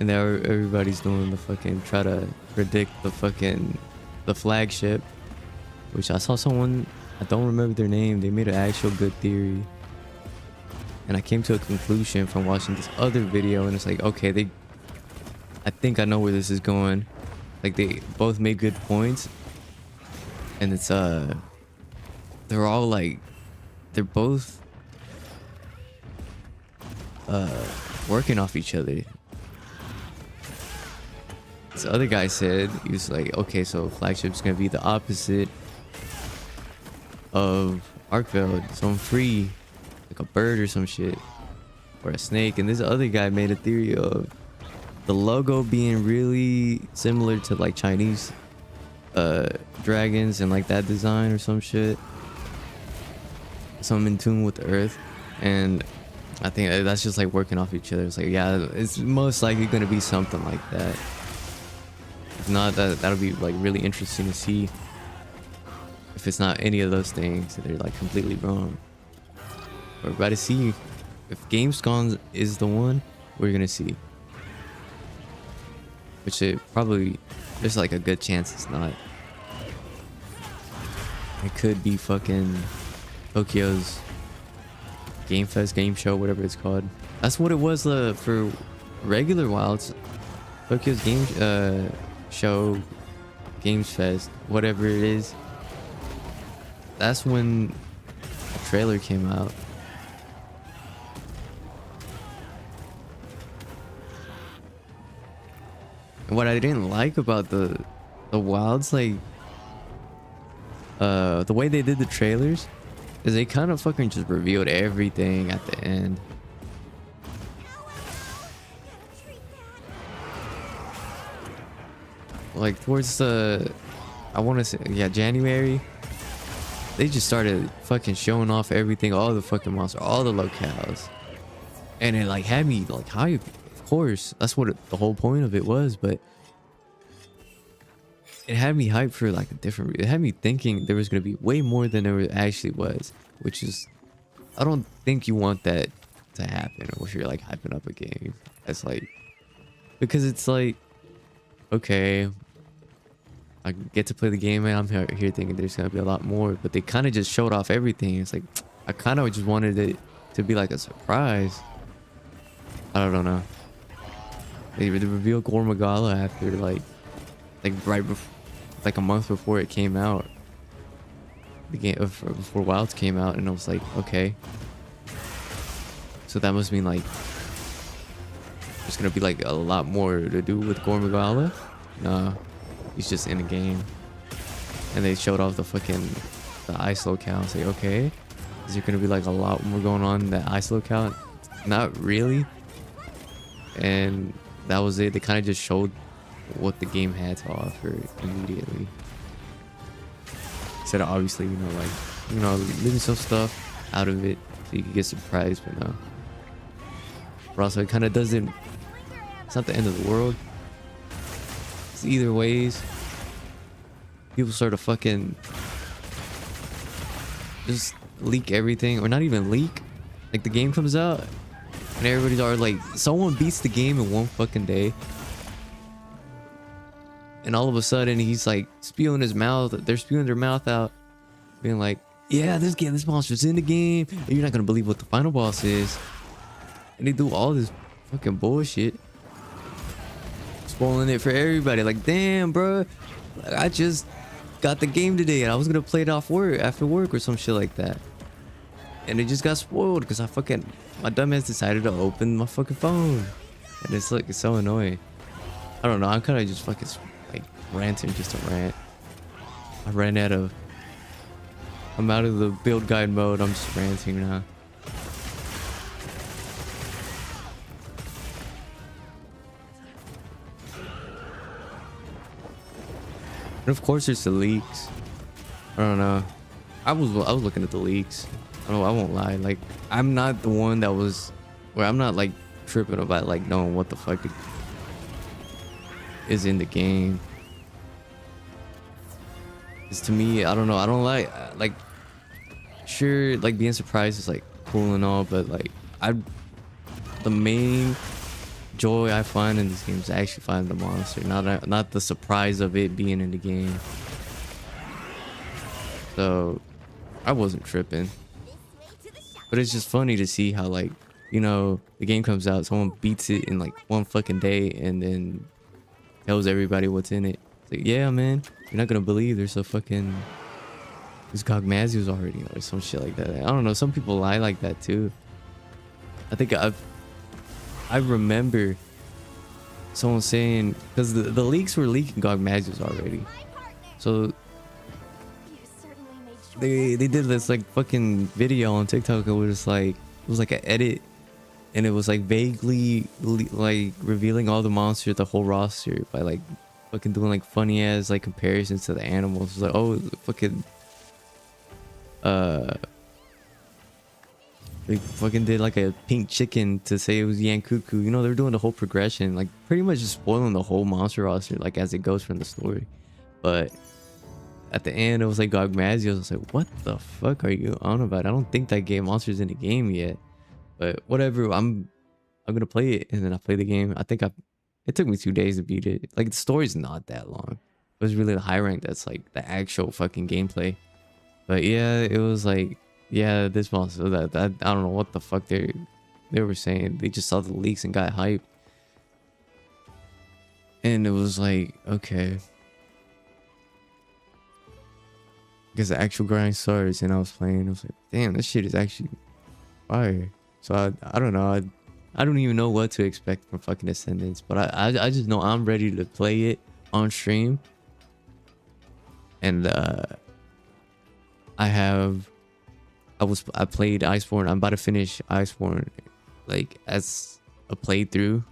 And now everybody's doing the fucking try to predict the flagship, which I saw someone, I don't remember their name. They made an actual good theory. And I came to a conclusion from watching this other video, and it's like, okay, I think I know where this is going. Like, they both made good points, and it's they're all like, they're both working off each other. This other guy said, he was like, okay, so flagship's gonna be the opposite of Arkveld, so I'm free. Like a bird or some shit, or a snake. And this other guy made a theory of the logo being really similar to like Chinese dragons and like that design or some shit, some in tune with the earth. And I think that's just like working off each other. It's like, yeah, it's most likely gonna be something like that. If not, that'll be like really interesting to see. If it's not any of those things, they're like completely wrong. We're about to see if Gamescom is the one. We're gonna see, which it probably, there's like a good chance it's not. It could be fucking Tokyo's Game Fest, game show, whatever it's called. That's what it was for regular Wilds. Tokyo's game show, Games Fest, whatever it is. That's when the trailer came out. And what I didn't like about the Wilds, like the way they did the trailers, is they kind of fucking just revealed everything at the end. like towards the, I want to say, yeah, January, they just started fucking showing off everything, all the fucking monsters, all the locales, and it like had me like hype. Of course, that's what the whole point of it was, but it had me hyped for like a different. It had me thinking there was gonna be way more than there actually was, which is, I don't think you want that to happen, or if you're like hyping up a game. That's like, because it's like, okay, I get to play the game and I'm here thinking there's gonna be a lot more, but they kind of just showed off everything. It's like, I kind of just wanted it to be like a surprise. I don't know. They revealed Gormagala after like right before, like a month before it came out. The game before Wilds came out, and I was like, okay. So that must mean like there's gonna be like a lot more to do with Gormagala. Nah, he's just in the game. And they showed off the ice locale. I was like, okay, is there gonna be like a lot more going on in that ice locale? Not really. And that was it. They kind of just showed what the game had to offer immediately. Instead of obviously, leaving some stuff out of it so you can get surprised, but no. But also, it kind of doesn't. It's not the end of the world. It's either ways. People sort of fucking just leak everything, or not even leak. Like the game comes out, and everybody's already like, someone beats the game in one fucking day. And all of a sudden, he's like spewing his mouth. They're spewing their mouth out, being like, "Yeah, this monster's in the game. And you're not gonna believe what the final boss is." And they do all this fucking bullshit, spoiling it for everybody. Like, damn, bro, I just got the game today, and I was gonna play it after work or some shit like that. And it just got spoiled because my dumbass decided to open my fucking phone, and it's like, it's so annoying. I don't know. I'm kind of just fucking like ranting just to rant. I'm out of the build guide mode. I'm just ranting now. And of course there's the leaks. I don't know. I was looking at the leaks. I won't lie. Like, I'm not the one that was, where I'm not like tripping about like knowing what the fuck is in the game. Because to me, I don't know, I don't like sure, like being surprised is like cool and all, but like the main joy I find in this game is actually finding the monster, not the surprise of it being in the game. So I wasn't tripping, but it's just funny to see how, like, the game comes out, someone beats it in like one fucking day, and then tells everybody what's in it. It's like, yeah, man, you're not gonna believe there's Gogmazios already, or some shit like that. I don't know, some people lie like that too. I think I remember someone saying, because the leaks were leaking Gogmazios already, so they did this like fucking video on TikTok. It was like an edit, and it was like vaguely like revealing all the monsters, the whole roster, by like fucking doing like funny ass like comparisons to the animals. It was like, oh, fucking they fucking did like a pink chicken to say it was Yankuku. They're doing the whole progression, like pretty much just spoiling the whole monster roster like as it goes from the story. But at the end, it was like Gogmazios. I was like, what the fuck are you on about? I don't think that game monster's in the game yet. But whatever, I'm gonna play it. And then I play the game. It took me 2 days to beat it. Like, the story's not that long. It was really the high rank that's like the actual fucking gameplay. But yeah, it was like, yeah, this monster, that I don't know what the fuck they were saying. They just saw the leaks and got hyped. And it was like, okay. Because the actual grind starts, and I was playing. I was like, damn, this shit is actually fire. So I don't know. I don't even know what to expect from fucking Ascendance. But I just know I'm ready to play it on stream. And I played Iceborne. I'm about to finish Iceborne like as a playthrough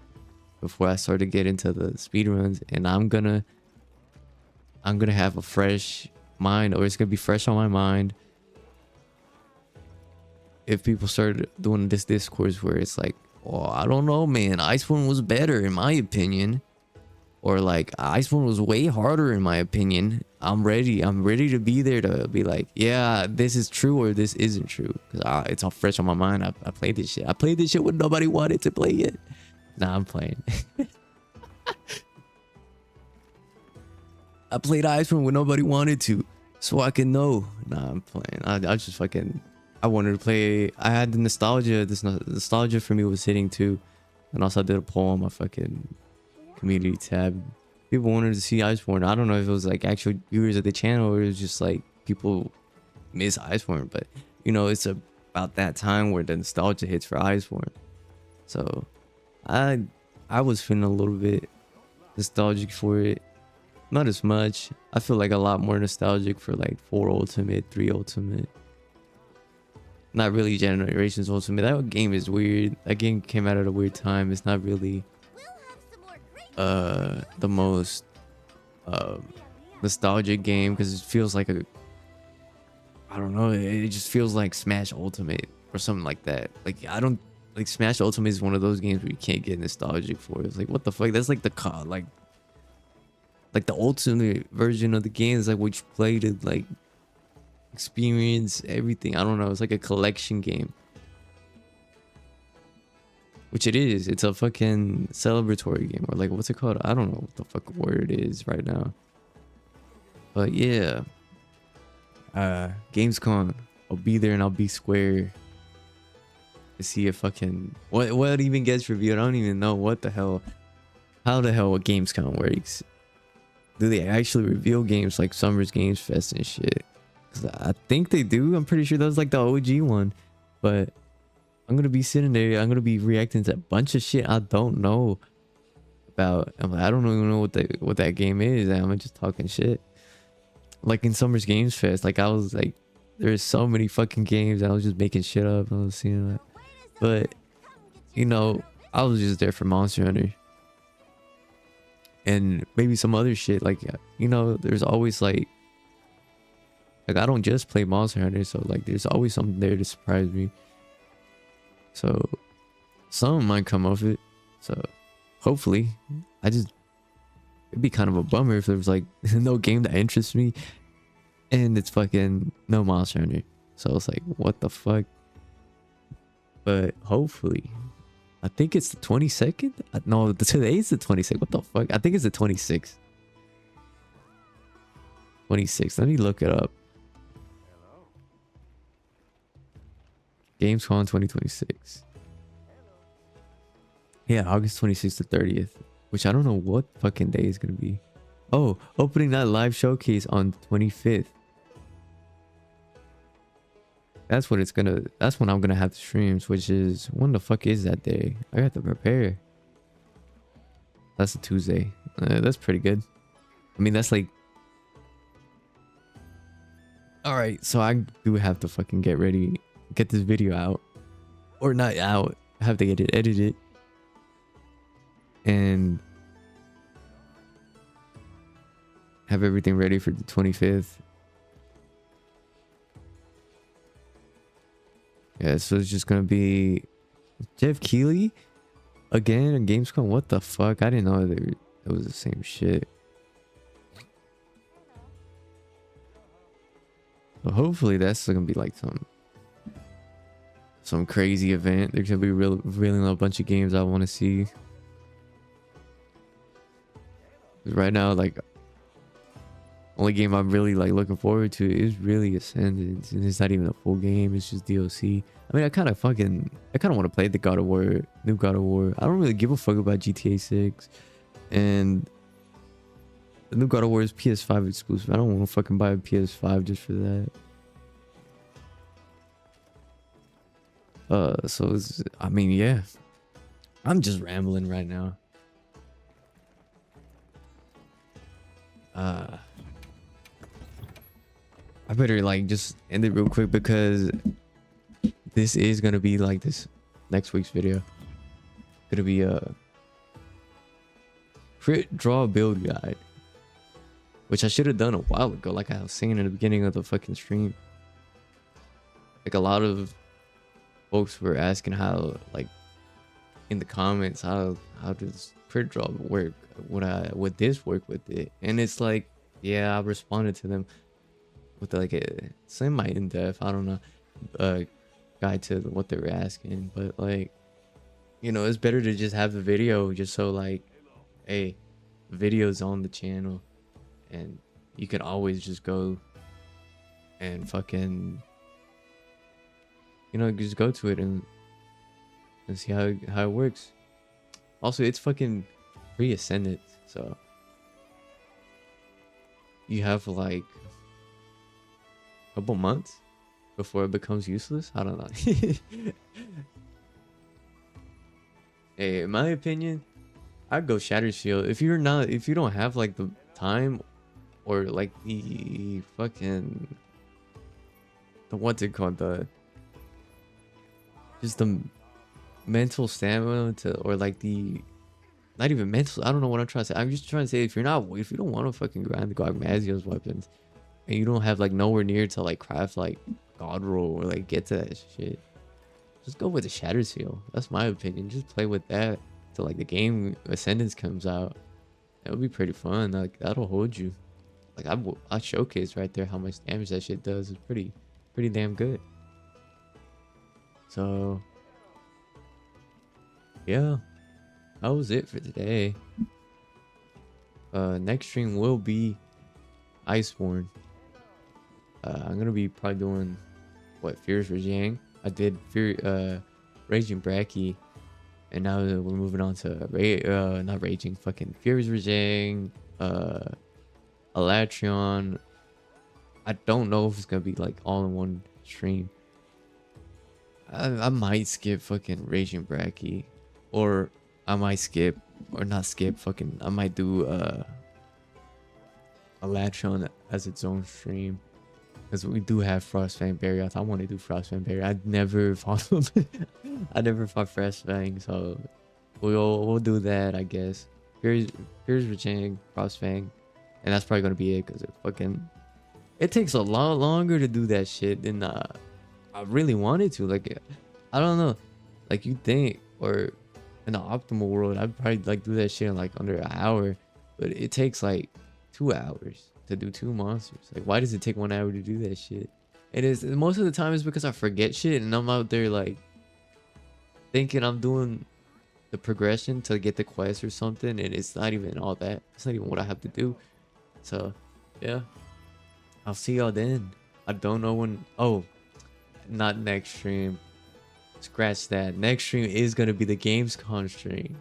before I start to get into the speedruns, and I'm gonna I'm gonna have a fresh mind, or it's gonna be fresh on my mind if people start doing this discourse where it's like, oh, I don't know, man, Iceborne was better in my opinion, or like Iceborne was way harder in my opinion. I'm ready to be there to be like, yeah, this is true or this isn't true, because it's all fresh on my mind. I played this shit when nobody wanted to play it. Nah, I'm playing. I played Iceborne when nobody wanted to, so I can know. Nah, I'm playing. I just fucking, I wanted to play. I had the nostalgia. This nostalgia for me was hitting too, and also I did a poll on my fucking community tab. People wanted to see Iceborne. I don't know if it was like actual viewers of the channel or it was just like people miss Iceborne, but you know, it's about that time where the nostalgia hits for Iceborne. So I was feeling a little bit nostalgic for it. Not as much. I feel like a lot more nostalgic for like 4 Ultimate, 3 Ultimate. Not really Generations Ultimate. That game is weird. That game came out at a weird time. It's not really the most nostalgic game, because it feels like a, I don't know, it just feels like Smash Ultimate or something like that. Like, I don't like, Smash Ultimate is one of those games where you can't get nostalgic for. It's like, what the fuck? That's like the like the ultimate version of the game is like what you play to like experience everything. I don't know, it's like a collection game, which it is. It's a fucking celebratory game, or like, what's it called? I don't know what the fuck word it is right now, but yeah, Gamescom, I'll be there and I'll be square to see if fucking what even gets reviewed. I don't even know what the hell, how the hell Gamescom works. Do they actually reveal games like Summer's Games Fest and shit? 'Cause I think they do. I'm pretty sure that was like the OG one. But I'm gonna be sitting there. I'm gonna be reacting to a bunch of shit I don't know about. I'm like, I don't even know what that game is. I'm just talking shit. Like in Summer's Games Fest, like I was like, there's so many fucking games. I was just making shit up. I was seeing that. But you know, I was just there for Monster Hunter. And maybe some other shit, like, you know, there's always like I don't just play Monster Hunter, so like there's always something there to surprise me. So something might come of it. So hopefully, it'd be kind of a bummer if there was like no game that interests me and it's fucking no Monster Hunter. So it's like, what the fuck? But hopefully, I think it's the 22nd. No, today's the 22nd. What the fuck? I think it's the 26th. 26th. Let me look it up. Gamescom 2026. Yeah, August 26th to 30th. Which I don't know what fucking day is gonna be. Oh, opening night live showcase on 25th. That's when I'm gonna have the streams, which is, when the fuck is that day? I have to prepare. That's a Tuesday. That's pretty good. I mean, that's like, all right, so I do have to fucking get ready, get this video out, or not out. I have to get it edited and have everything ready for the 25th. Yeah, so it's just gonna be Jeff Keighley again at Gamescom. What the fuck? I didn't know it was the same shit. So hopefully that's gonna be like some crazy event. There's gonna be revealing a bunch of games I want to see. 'Cause right now, like, only game I'm really like looking forward to is really Ascendance, and it's not even a full game. It's just DLC. I mean, I kind of want to play the God of War, new God of War. I don't really give a fuck about GTA 6, and the new God of War is PS5 exclusive. I don't want to fucking buy a PS5 just for that. So I mean, yeah, I'm just rambling right now. I better like just end it real quick, because this is gonna be like this next week's video. Gonna be a crit draw build guide. which I should have done a while ago, like I was saying in the beginning of the fucking stream. Like a lot of folks were asking how, like in the comments, how does print draw work? Would this work with it? And it's like, yeah, I responded to them with like a semi in-depth, I don't know, guide to what they were asking. But like, you know, it's better to just have the video, just so like, hey, video's on the channel and you can always just go and fucking, you know, just go to it and see how it works. Also, it's fucking pre-ascendant, so you have like a couple months before it becomes useless. I don't know. Hey, in my opinion, I'd go Shatter Shield. If you don't have like the time or like the fucking, what's it called, just the mental stamina to, or like the, not even mental, I don't know what I'm trying to say. I'm just trying to say, if you don't want to fucking grind the Gogmazio's weapons and you don't have like nowhere near to like craft like God Roll or like get to that shit, just go with the Shatter Seal. That's my opinion. Just play with that till like the game Ascendance comes out. That would be pretty fun. Like that'll hold you. Like I showcase right there how much damage that shit does. It's pretty damn good. So yeah, that was it for today. Next stream will be Iceborne. I'm gonna be probably doing what, Fears Rajang. I did Raging Bracky, and now we're moving on to not Raging, fucking Fears Rajang, Elatrion. I don't know if it's gonna be like all in one stream. I might skip fucking Raging Bracky, or I might skip, or not skip, fucking I might do Elatrion as its own stream. Because we do have Frostfang Barrier. I want to do Frostfang Barrier. I never fought I never fought Frostfang, so we'll do that, I guess. Fears Rajang, Frostfang, and that's probably gonna be it. Because it takes a lot longer to do that shit than I really wanted to. Like, I don't know, like you think, or in the optimal world, I'd probably like do that shit in like under an hour, but it takes like 2 hours to do 2 monsters. Like, why does it take 1 hour to do that shit? It is, most of the time, is because I forget shit and I'm out there like thinking I'm doing the progression to get the quest or something, and it's not even all that. It's not even what I have to do. So yeah, I'll see y'all then. I don't know when. Oh, not next stream, scratch that. Next stream is gonna be the Gamescom stream.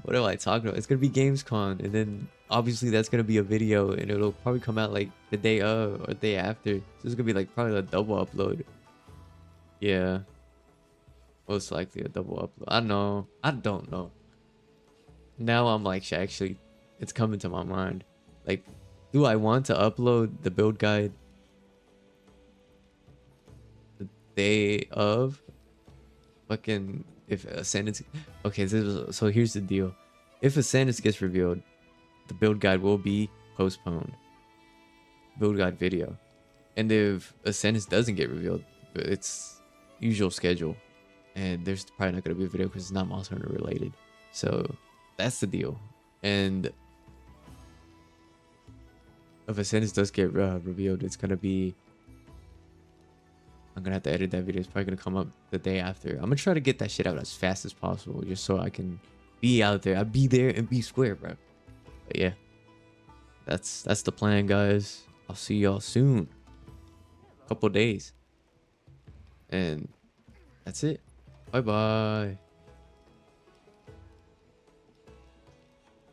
What am I talking about? It's gonna be Gamescom, and then obviously that's gonna be a video, and it'll probably come out like the day of or the day after. So it's gonna be like probably a double upload. Yeah, most likely a double upload. I don't know. Now I'm like, actually, it's coming to my mind. Like, do I want to upload the build guide the day of? Fucking, if Ascendance, okay, so here's the deal. If Ascendance gets revealed, the build guide will be postponed. Build guide video. And if Ascendance doesn't get revealed, it's usual schedule, and there's probably not going to be a video because it's not Monster Hunter related. So that's the deal. And if Ascendance does get revealed, it's going to be, I'm gonna have to edit that video. It's probably gonna come up the day after. I'm gonna try to get that shit out as fast as possible, just so I can be out there. I'll be there and be square, bro. But yeah, that's the plan, guys. I'll see y'all soon. Couple days, and that's it. Bye bye.